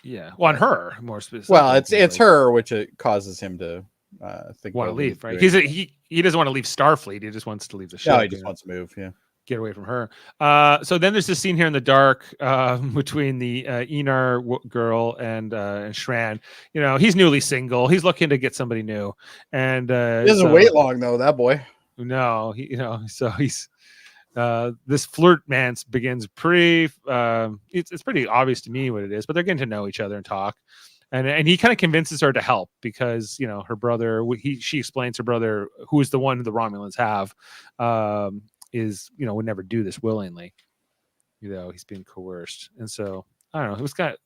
yeah. Well, on her, more specifically. Well, it's her, which it causes him to think want to leave, right? He doesn't want to leave Starfleet. He just wants to leave the ship. No, he just wants to move, yeah. get away from her. So then there's this scene here in the dark between the Aenar girl and Shran. You know, he's newly single. He's looking to get somebody new, and He doesn't wait long though. That boy. No, so he's this flirt man's begins pretty. It's pretty obvious to me what it is, but they're getting to know each other and talk. And he kind of convinces her to help because, you know, her brother, she explains her brother, who is the one the Romulans have, is, you know, would never do this willingly. You know, he's being coerced. And so, I don't know, it was kind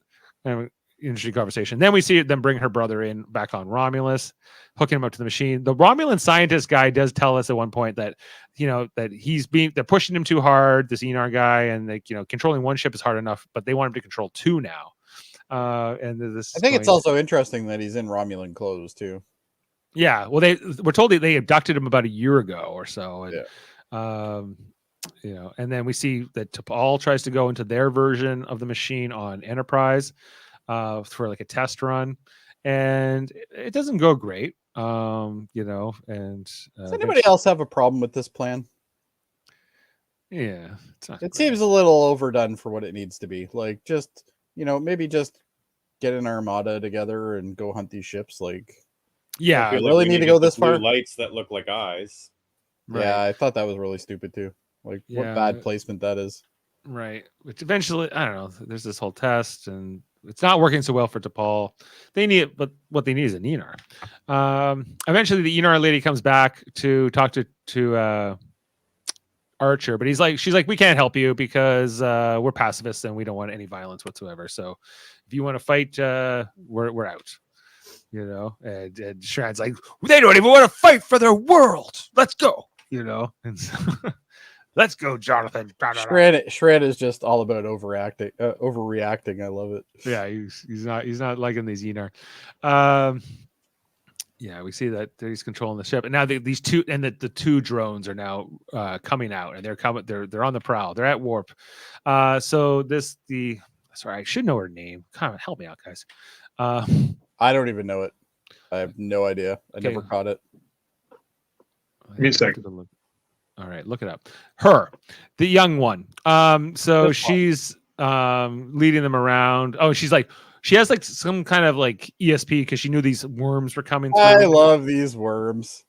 of an interesting conversation. Then we see them bring her brother in back on Romulus, hooking him up to the machine. The Romulan scientist guy does tell us at one point that, you know, that they're pushing him too hard, this Aenar guy, and like, you know, controlling one ship is hard enough, but they want him to control two now. And this, I think it's also interesting that he's in Romulan clothes too. Yeah, well, we're told that they abducted him about a year ago or so, and you know, and then we see that T'Pol tries to go into their version of the machine on Enterprise for like a test run, and it doesn't go great. You know, and does anybody else have a problem with this plan? Yeah, it seems a little overdone for what it needs to be. Like, just, you know, maybe just get an armada together and go hunt these ships. Like, yeah, I we really need to go this far. Lights that look like eyes. Right. Yeah, I thought that was really stupid too. Like, what bad placement that is. Right. Which eventually, I don't know. There's this whole test, and it's not working so well for T'Pol. They need it, but what they need is an Aenar. Eventually, the Aenar lady comes back to talk to Archer, but she's like, we can't help you because we're pacifists and we don't want any violence whatsoever. So if you want to fight, we're out. You know, and Shran's like, they don't even want to fight for their world. Let's go. You know, and so, let's go, Jonathan. Shran is just all about overreacting. I love it. Yeah, he's not liking these Aenar. Yeah, we see that he's controlling the ship, and now these two and the two drones are now coming out, and they're on the prowl. They're at warp. Sorry, I should know her name. Come on, help me out, guys. I don't even know it. I have no idea. I never caught it. Give me a second. All right, look it up. Her, the young one. So she's leading them around. Oh, she has like some kind of like ESP because she knew these worms were coming through. I love these worms.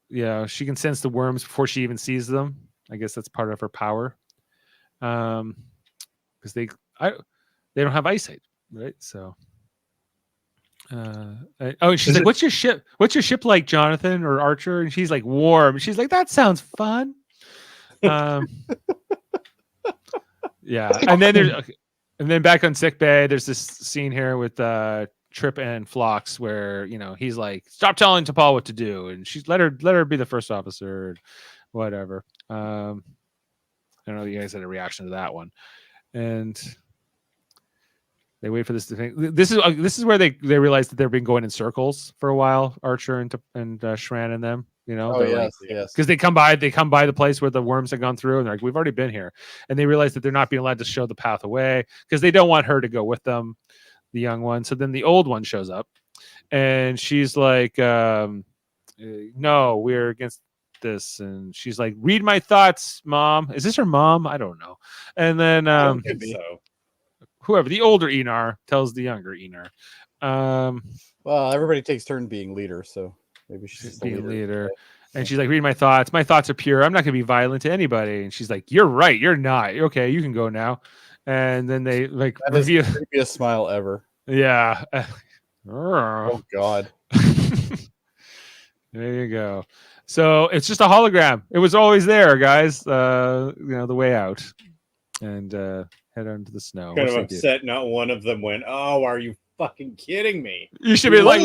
Yeah, she can sense the worms before she even sees them. I guess that's part of her power. Because they don't have eyesight, right? So. She's like, what's your ship? What's your ship like, Jonathan or Archer? And she's like, warm. She's like, that sounds fun. Yeah, and then back on sick bay, there's this scene here with Trip and Phlox where, you know, he's like, stop telling T'Pol what to do, and she's let her be the first officer, whatever. I don't know if you guys had a reaction to that one, and. They wait for this thing. This is where they realize that they've been going in circles for a while. Archer and Shran and them, you know. Oh yes, yes. Because they come by the place where the worms have gone through, and they're like, we've already been here. And they realize that they're not being allowed to show the path away because they don't want her to go with them, the young one. So then the old one shows up, and she's like, "No, we're against this." And she's like, "Read my thoughts, Mom." Is this her mom? I don't know. And then I don't think so. Whoever, the older Aenar tells the younger Aenar. Well, everybody takes turn being leader, so maybe she's being leader. And she's like, read my thoughts. My thoughts are pure. I'm not going to be violent to anybody. And she's like, you're right. You're not. Okay, you can go now. And then they like review. The creepiest smile ever. Yeah. Oh God. There you go. So it's just a hologram. It was always there, guys. You know, the way out. And head on to the snow. Kind of upset not one of them went, oh, are you fucking kidding me? You should be like,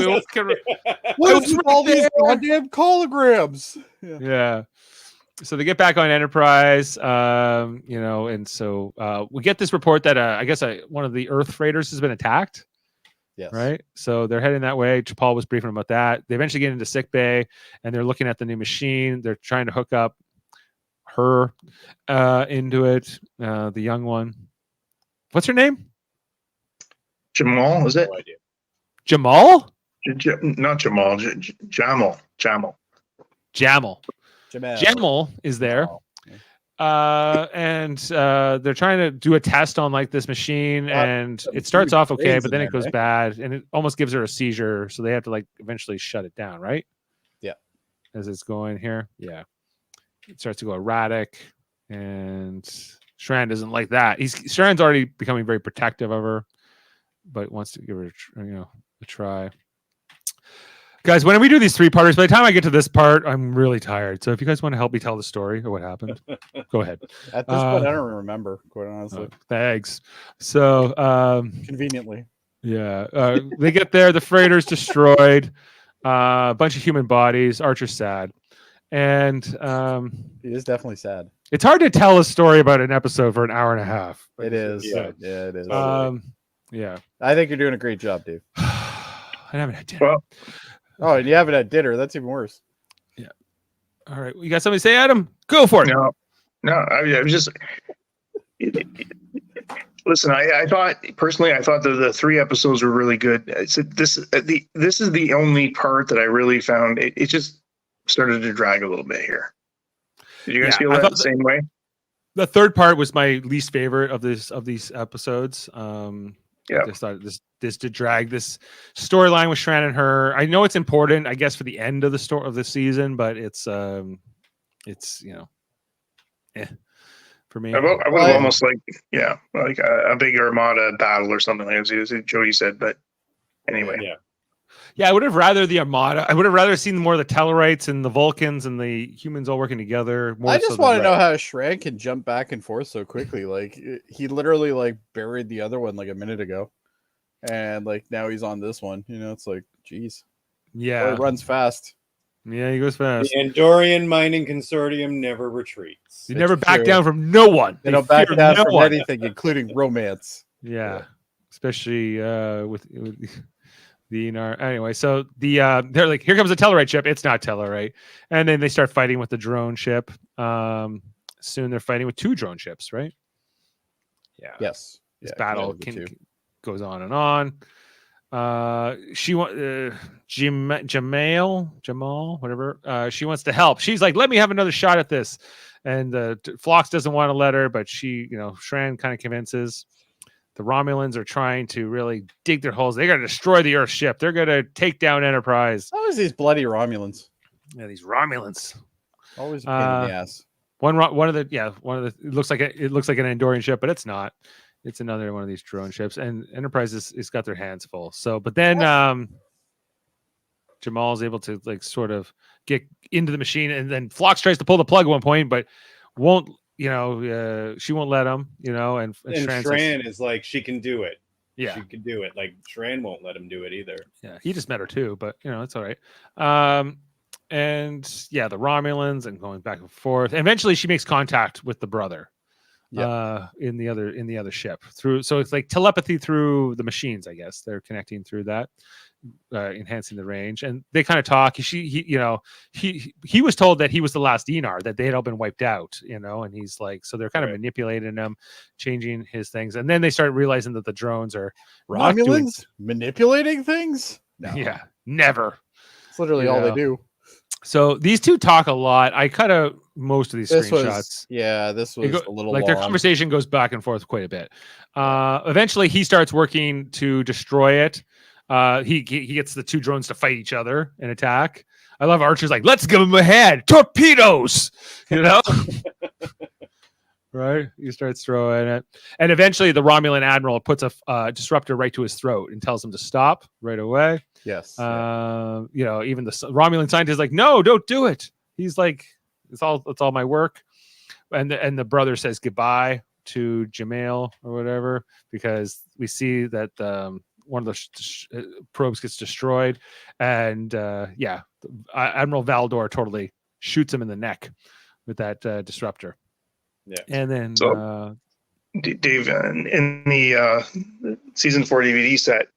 what's with all these goddamn holograms? Yeah. So they get back on Enterprise, you know, and so we get this report that I guess one of the Earth freighters has been attacked. Yes. Right. So they're heading that way. T'Pol was briefing about that. They eventually get into sick bay and they're looking at the new machine. They're trying to hook up her into it, the young one. What's her name? Jamal, is it? No idea. Jamal? Not Jamal. Jamal. Jamal is there. and they're trying to do a test on like this machine, and it starts off okay, but then it goes bad, and it almost gives her a seizure. So they have to like eventually shut it down, right? Yeah. As it's going here, yeah, it starts to go erratic, and Shran doesn't like that. Shran's already becoming very protective of her, but wants to give her, a try. Guys, when we do these 3-parters, by the time I get to this part, I'm really tired. So if you guys want to help me tell the story or what happened, go ahead. At this point, I don't remember, quite honestly. Thanks. So conveniently. Yeah. They get there, the freighter's destroyed, a bunch of human bodies. Archer's sad. And he is definitely sad. It's hard to tell a story about an episode for an hour and a half. It is. Yeah, it is. Yeah. I think you're doing a great job, Dave. I haven't had dinner. Well, oh, and you haven't had dinner. That's even worse. Yeah. All right. You got something to say, Adam? Go for it. No. I was just listen. I thought personally, the 3 episodes were really good. This is the only part that I really found it just started to drag a little bit here. Did you guys feel that the same way? The third part was my least favorite of these episodes. Yeah, I just thought this to drag this storyline with Shran and her. I know it's important, I guess, for the end of the story of the season, but it's for me. I would have almost like a big Armada battle or something like as Jody said. But anyway, yeah, I would have rather the Armada. I would have rather seen more of the Tellarites and the Vulcans and the humans all working together. I just want to know how Shran can jump back and forth so quickly. Like he literally like buried the other one like a minute ago, and like now he's on this one. It's like, geez. Yeah, he runs fast. Yeah, he goes fast. The Andorian Mining Consortium never retreats. You never back down from no one. They don't back down from anything, including romance. Yeah. Especially with the Aenar. Anyway, so they're like, here comes a Tellarite ship. It's not Tellarite. And then they start fighting with the drone ship. Soon they're fighting with 2 drone ships, right? Yeah. Yes. This battle goes on and on. Jaemeel, whatever. She wants to help. She's like, let me have another shot at this. And Phlox doesn't want to let her, but Shran kind of convinces. The Romulans are trying to really dig their holes. They got to destroy the Earth ship. They're going to take down Enterprise. Always these bloody Romulans. Yeah, these Romulans. Always a pain in the ass. One of the it looks like an Andorian ship, but it's not. It's another one of these drone ships, and Enterprise has got their hands full. So, but then Jaemeel's able to like sort of get into the machine, and then Phlox tries to pull the plug at one point, but won't. She won't let him. And Shran is like, she can do it. Yeah, she can do it. Like Shran won't let him do it either. Yeah, he just met her too, but it's all right. And yeah, the Romulans and going back and forth. And eventually, she makes contact with the brother. In the other ship so it's like telepathy through the machines. I guess they're connecting through that, enhancing the range, and they kind of talk. He was told that he was the last Aenar, that they had all been wiped out, and he's like, so they're kind of manipulating him, changing his things, and then they start realizing that the drones are Romulans manipulating things. No. Yeah, never. It's literally all they do. So these two talk a lot. I cut out most of these screenshots. This was a little like long. Their conversation goes back and forth quite a bit. Eventually, he starts working to destroy it. He gets the 2 drones to fight each other and attack. I love Archer's like, let's give him a hand. Torpedoes, right? He starts throwing it. And eventually, the Romulan admiral puts a disruptor right to his throat and tells him to stop right away. Yes. Even the Romulan scientist is like, no, don't do it. He's like, it's all my work. And the brother says goodbye to Jaemeel or whatever, because we see that one of the probes gets destroyed, and Admiral Valdor totally shoots him in the neck with that disruptor. Yeah. And then Dave, in the season 4 DVD set,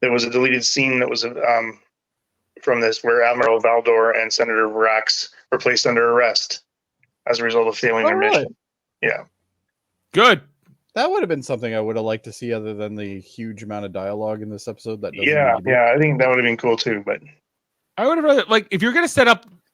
there was a deleted scene that was from this where Admiral Valdor and Senator Vrax were placed under arrest as a result of failing their mission. Yeah. Good. That would have been something I would have liked to see, other than the huge amount of dialogue in this episode. I think that would have been cool too. But I would have rather, like, if you're going to set up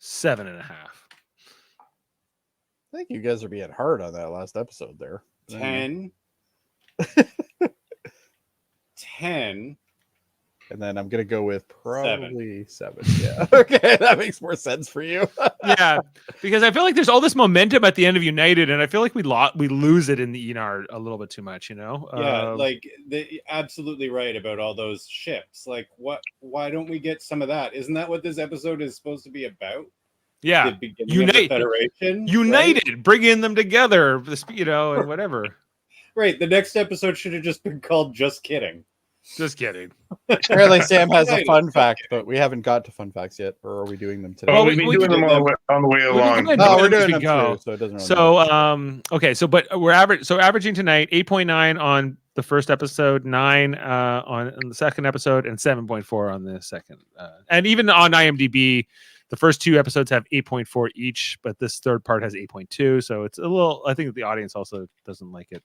7.5. I think you guys are being hard on that last episode there. 10. 10. And then I'm gonna go with probably 7. Yeah. Okay, that makes more sense for you. Yeah, because I feel like there's all this momentum at the end of United, and I feel like we lose it in the Aenar a little bit too much. Yeah, like absolutely right about all those ships. Like, why don't we get some of that? Isn't that what this episode is supposed to be about? Yeah, The beginning of the Federation, united, right? bringing them together, and whatever. Right. The next episode should have just been called "Just Kidding." Just kidding. Apparently, Sam has a fun fact, but we haven't got to fun facts yet. Or are we doing them today? Well, we've been doing them on the way along. We're doing them too, so it doesn't really matter. Okay, so but we're averaging tonight 8.9 on the first episode, 9 on the second episode, and 7.4 on the second. And even on IMDb, the first 2 episodes have 8.4 each, but this third part has 8.2. So it's a little. I think the audience also doesn't like it.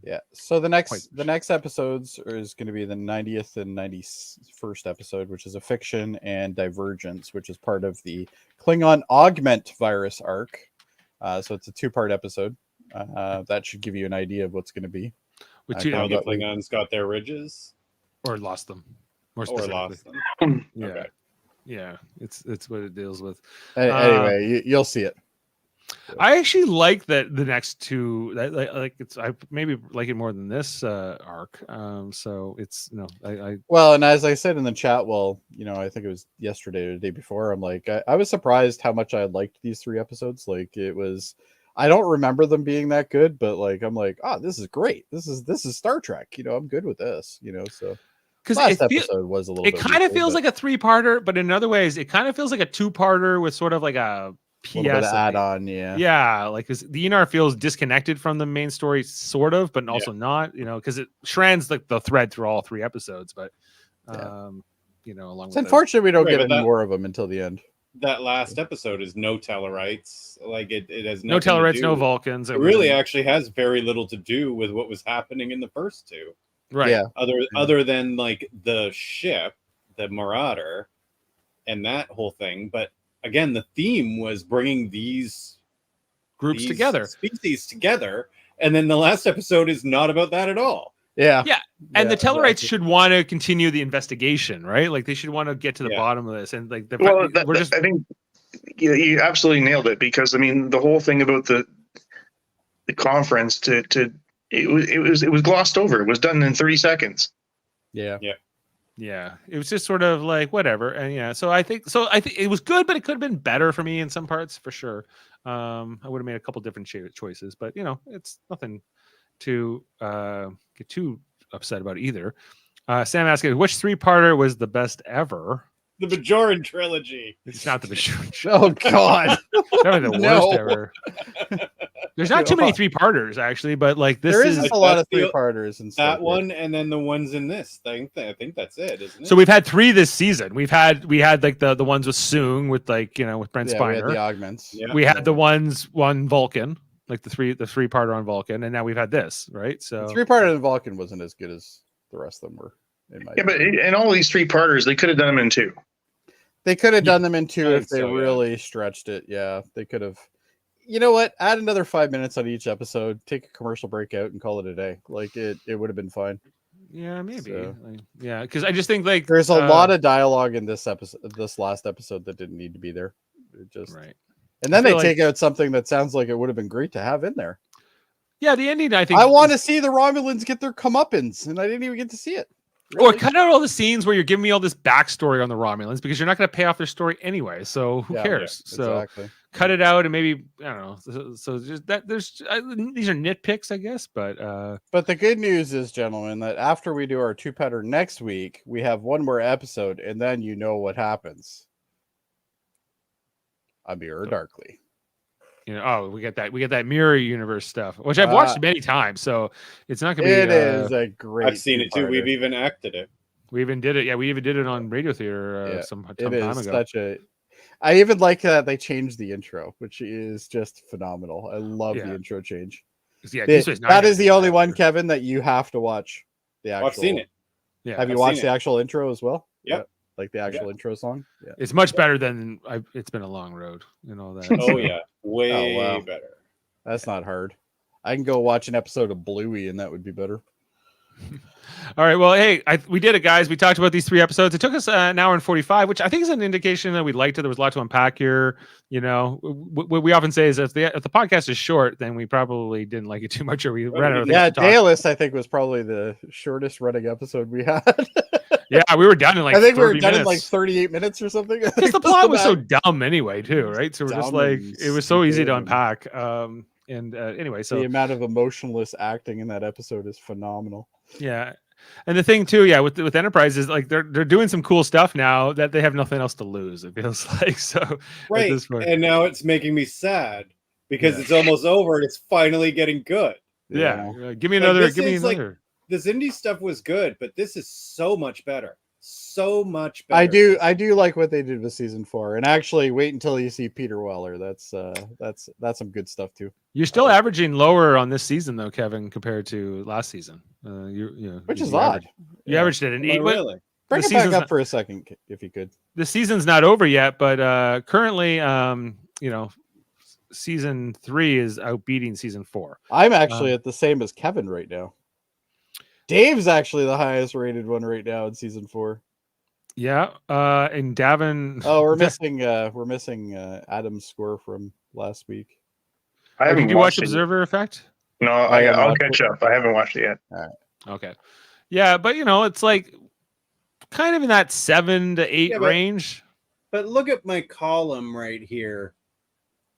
Yeah. So the next episodes is going to be the 90th and 91st episode, which is a fiction, and Divergence, which is part of the Klingon augment virus arc. So it's a 2-part episode. That should give you an idea of what's going to be. Which How the Klingons got their ridges, or lost them, more or specifically. lost them. Yeah. Okay. Yeah, it's what it deals with. Anyway, you'll see it. I actually like the next 2. I maybe like it more than this arc. So it's Well, and as I said in the chat, I think it was yesterday or the day before. I'm like, I was surprised how much I liked these 3 episodes. Like, it was. I don't remember them being that good, but I'm like, this is great. This is Star Trek. I'm good with this. So. Because episode was a little. It kind of feels like a 3-parter, but in other ways, it kind of feels like a 2-parter with sort of like a PS add-on. Yeah, yeah. Like, because the Aenar feels disconnected from the main story, sort of, but also not. Because it strands like the thread through all 3 episodes, but along. It's unfortunate we don't get any more of them until the end. That last episode is no Tellarites. Like it has no Tellarites, no Vulcans. It really actually has very little to do with what was happening in the first 2. Right. Yeah. Other than like the ship, the Marauder, and that whole thing. But again, the theme was bringing these groups together, species together. And then the last episode is not about that at all. Yeah. Yeah. And the Tellarites should want to continue the investigation, right? Like, they should want to get to the bottom of this. And like, I think you absolutely nailed it, because the whole thing about the conference it was glossed over. It was done in 30 seconds. Yeah. It was just sort of like whatever. And so I think it was good, but it could have been better for me in some parts, for sure. I would have made a couple different choices, but it's nothing to get too upset about either. Sam asking, which 3-parter was the best ever? The Bajoran trilogy. It's not the Bajoran. Oh God, probably the worst ever. There's not too many 3-parters actually, but like this there is a lot of 3-parters and that one, and then the ones in this thing. I think that's it, isn't it? So we've had 3 this season. We had like the ones with Soong, with with Brent Spiner. We had the augments. Yeah. We had the ones on Vulcan, like the 3-parter on Vulcan, and now we've had this, right? So the 3-parter on Vulcan wasn't as good as the rest of them were. But in all these 3-parters, they could have done them in 2. They could have done them in 2 if they really stretched it. Yeah, they could have. You know what? Add another 5 minutes on each episode. Take a commercial break out and call it a day. Like it would have been fine. Yeah, maybe. So, because I just think like there's a lot of dialogue in this last episode that didn't need to be there. It just right. And then they take out something that sounds like it would have been great to have in there. Yeah, the ending. I think I want to see the Romulans get their comeuppance, and I didn't even get to see it. Really? Or cut out all the scenes where you're giving me all this backstory on the Romulans, because you're not going to pay off their story anyway. So who cares? So exactly. Cut it out, and maybe I don't know. So just that these are nitpicks, I guess. But the good news is, gentlemen, that after we do our 2-parter next week, we have one more episode, and then you know what happens. A Mirror Darkly. We get that mirror universe stuff, which I've watched many times, so it's not gonna be. It is a great. I've seen it too. We've even acted it. We even did it. Yeah, we even did it on Radio Theater some time ago. I even like that they changed the intro, which is just phenomenal. I love the intro change. Yeah, that is the only one, Kevin, that you have to watch. The actual. I've seen it. Yeah, have you watched the actual intro as well? Yep. like the actual intro song. Yeah. It's much better than It's Been a Long Road and all that. Oh yeah, way wow. better. That's not hard. I can go watch an episode of Bluey and that would be better. All right. Well, hey, we did it, guys. We talked about these 3 episodes. It took us an hour and 45, which I think is an indication that we liked it. There was a lot to unpack here. You know, what we often say is if the podcast is short, then we probably didn't like it too much, or we ran out of things to talk. Daedalus, I think, was probably the shortest running episode we had. Yeah, we were done in like I think 30 we were done minutes. in like 38 minutes or something. Because the plot was so dumb anyway, too, right? So we're just like, it was so easy to unpack. Anyway, so the amount of emotionless acting in that episode is phenomenal. Yeah. And the thing too, with Enterprise is like they're doing some cool stuff now that they have nothing else to lose. It feels like so. Right. And now it's making me sad because it's almost over and it's finally getting good. Yeah. Give me another. Give me another. This indie stuff was good, but this is so much better. So much better. I do like what they did with season 4. And actually, wait until you see Peter Weller. That's some good stuff too. You're still averaging lower on this season though, Kevin, compared to last season. Which is odd. You averaged it an 8. Really? Bring it back up for a second, if you could. The season's not over yet, but currently, season 3 is outbeating season 4. I'm actually at the same as Kevin right now. Dave's actually the highest rated one right now in season 4. Yeah, and Davan. Oh, we're missing Adam's score from last week. Did you watch Observer Effect? No, I'll catch up. I haven't watched it yet. All right. Okay. Yeah, but it's like kind of in that 7 to 8 range. But look at my column right here.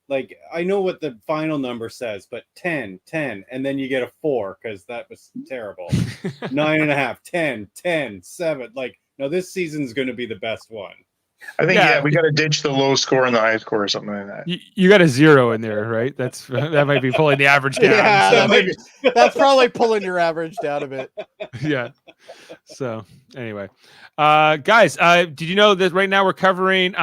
Like, I know what the final number says, but 10, and then you get a 4 because that was terrible. 9.5, 10, 10, 7. Like, no, this season's going to be the best one. I think we got to ditch the low score and the high score or something like that. You got a 0 in there, right? That might be pulling the average down. Yeah, that's probably pulling your average down a bit. Yeah. So anyway, guys, did you know that right now we're covering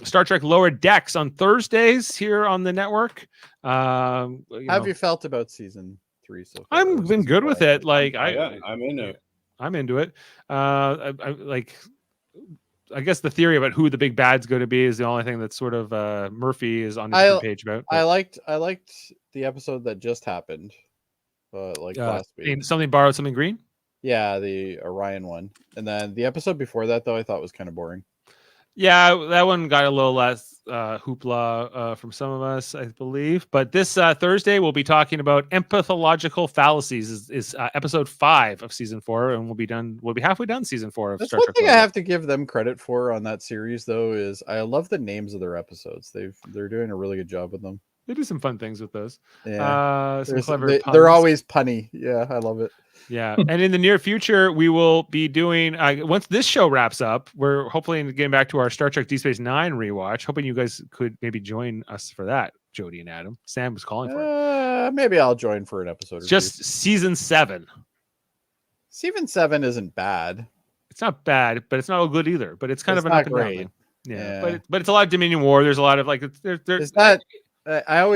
Star Trek Lower Decks on Thursdays here on the network? Have you felt about season 3 so far? I've been good with it. Like I'm into it. I'm into it. I guess the theory about who the big bad's going to be is the only thing that sort of Murphy is on the page about. But I liked the episode that just happened, last week. Something borrowed, something green. Yeah, the Orion one, and then the episode before that though I thought was kind of boring. Yeah, that one got a little less hoopla from some of us, I believe. But this Thursday, we'll be talking about empathological fallacies. Is episode 5 of season 4, and we'll be halfway done season 4 of Star Trek. One thing I have to give them credit for on that series, though, is I love the names of their episodes. They're doing a really good job with them. They do some fun things with those. Yeah, some clever. They're always punny. Yeah, I love it. Yeah, and in the near future, we will be doing once this show wraps up. We're hopefully getting back to our Star Trek Deep Space Nine rewatch. Hoping you guys could maybe join us for that, Jody and Adam. Sam was calling for it. Maybe I'll join for an episode. Or just 2. Season 7. Season 7 isn't bad. It's not bad, but it's not all good either. But it's kind of an up and down thing. Yeah. But it's a lot of Dominion War. There's a lot of Is that? How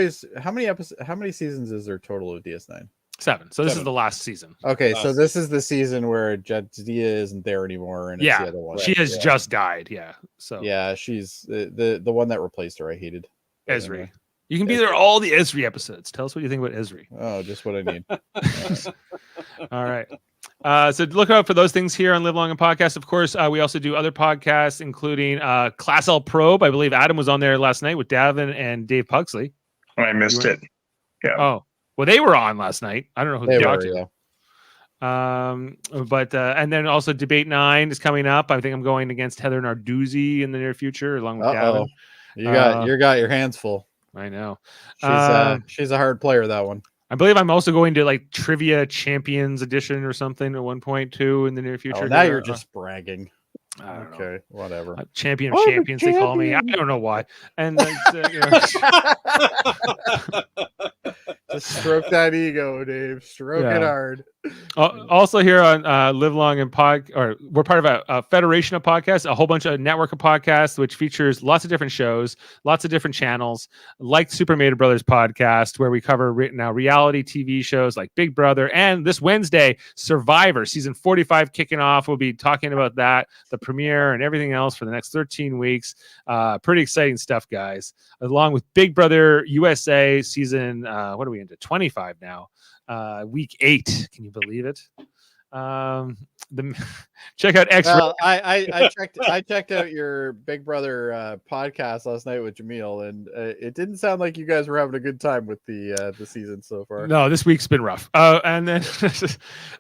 many seasons is there total of DS9? 7. So this is the last season. Okay, so this is the season where Jadzia isn't there anymore, and it's the other one. She has just died. Yeah. So yeah, she's the one that replaced her. I hated Esri. Anyway. You can be there all the Esri episodes. Tell us what you think about Esri. Oh, just what I need. All right. So look out for those things here on Live Long and Podcast. Of course, we also do other podcasts, including Class L Probe. I believe Adam was on there last night with Davan and Dave Pugsley. I missed it. Yeah. Oh, well, they were on last night. I don't know who they talked to. Yeah. And then also Debate 9 is coming up. I think I'm going against Heather Narduzzi in the near future, along with Davan. You got your hands full. I know. She's a hard player, that one. I believe I'm also going to like Trivia Champions Edition or something at one point too in the near future. Oh, now you're just bragging. I don't know. Okay, whatever. Champion of champions, they call me. I don't know why. And just stroke that ego, Dave. Stroke it hard. Also here on Live Long and we're part of a federation of podcasts, a whole bunch of network of podcasts, which features lots of different shows, lots of different channels, like Super Mario Brothers podcast, where we cover now reality TV shows like Big Brother, and this Wednesday, Survivor season 45 kicking off. We'll be talking about that, the premiere, and everything else for the next 13 weeks. Pretty exciting stuff, guys. Along with Big Brother USA season, what are we into? 25 now. Week 8. Can you believe it? Check out X. Well, I checked out your Big Brother podcast last night with Jaemeel, and it didn't sound like you guys were having a good time with the season so far. No, this week's been rough. And then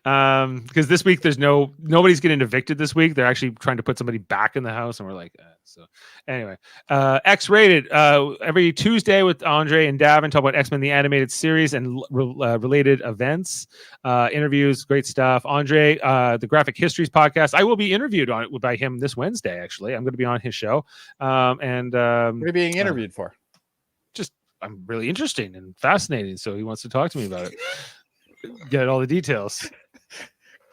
because this week nobody's getting evicted this week. They're actually trying to put somebody back in the house, and we're like, so anyway, X-rated every Tuesday with André and Davan talk about X-Men the animated series and related events, interviews, great stuff. André, the Graphic Histories podcast. I will be interviewed on it by him this Wednesday. Actually, I'm going to be on his show. What are you being interviewed for? I'm really interesting and fascinating, so he wants to talk to me about it. Get all the details.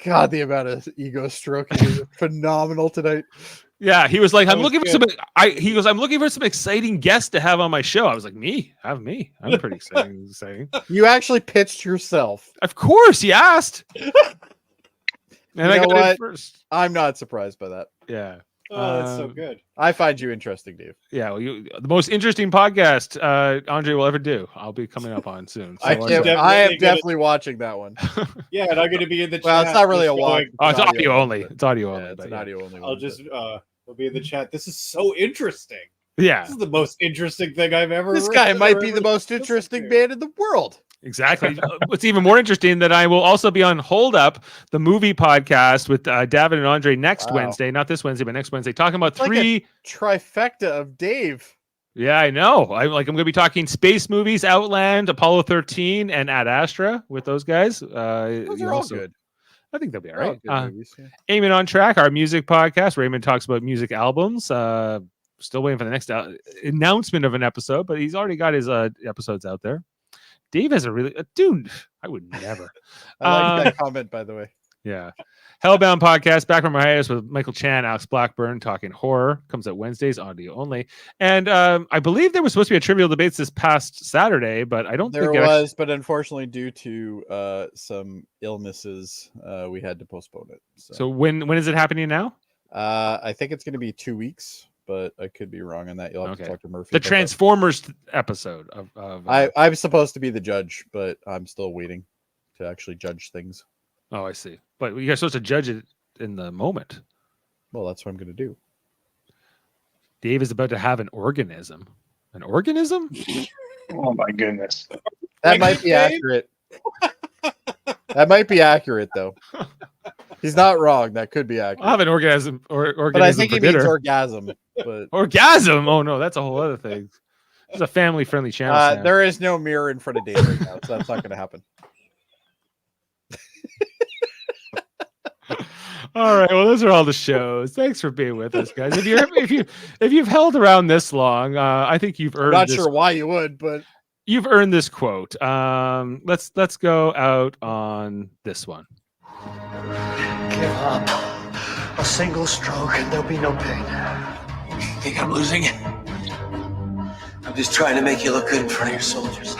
God, the amount of ego stroking is phenomenal tonight. Yeah, he was like, I'm looking for some exciting guests to have on my show. I was like, have me. I'm pretty exciting. You actually pitched yourself. Of course, he asked. And I got it first. I'm not surprised by that. Yeah. Oh, that's so good. I find you interesting, Dave. Yeah, well, the most interesting podcast André will ever do. I'll be coming up on soon. So I am definitely watching that one. Yeah, and I'm going to be in the chat. Well, it's not really a walk. Oh, it's audio only. It's audio only. It's an audio only. I'll just we'll be in the chat. This is so interesting. Yeah, this is the most interesting thing I've ever. This guy might be the most interesting man in the world. Exactly. What's even more interesting that I will also be on Hold Up, the movie podcast with Davan and André next Wednesday, not this Wednesday, but next Wednesday, talking about three trifecta of Dave. Yeah, I know. I'm going to be talking space movies, Outland, Apollo 13, and Ad Astra with those guys. Those are all good. I think they'll be all right. Movies, yeah. Eamon on Track, our music podcast, where Eamon talks about music albums. Still waiting for the next announcement of an episode, but he's already got his episodes out there. Dave has a really dude. I would never. I like that comment, by the way. Yeah. Hellbound podcast back from my hiatus with Michael Chan, Alex Blackburn talking horror. Comes out Wednesdays, audio only. And I believe there was supposed to be a trivial debates this past Saturday, but I don't think there was. But unfortunately, due to some illnesses, we had to postpone it. So when is it happening now? I think it's going to be 2 weeks. But I could be wrong on that. You'll have to talk to Murphy. The Transformers episode of I'm supposed to be the judge, but I'm still waiting to actually judge things. Oh, I see. But you're supposed to judge it in the moment. Well, that's what I'm going to do. Dave is about to have an organism. An organism? Oh my goodness. That might be accurate. That might be accurate, though. He's not wrong. That could be accurate. I'll have an organism but I think he means orgasm. But orgasm? Oh no, that's a whole other thing. It's a family-friendly channel. There is no mirror in front of Dave right now, so that's not going to happen. All right. Well, those are all the shows. Thanks for being with us, guys. If you've held around this long, I think you've earned. I'm not sure why you would, but you've earned this quote. Let's go out on this one. Give up. A single stroke and there'll be no pain. Think I'm losing? I'm just trying to make you look good in front of your soldiers.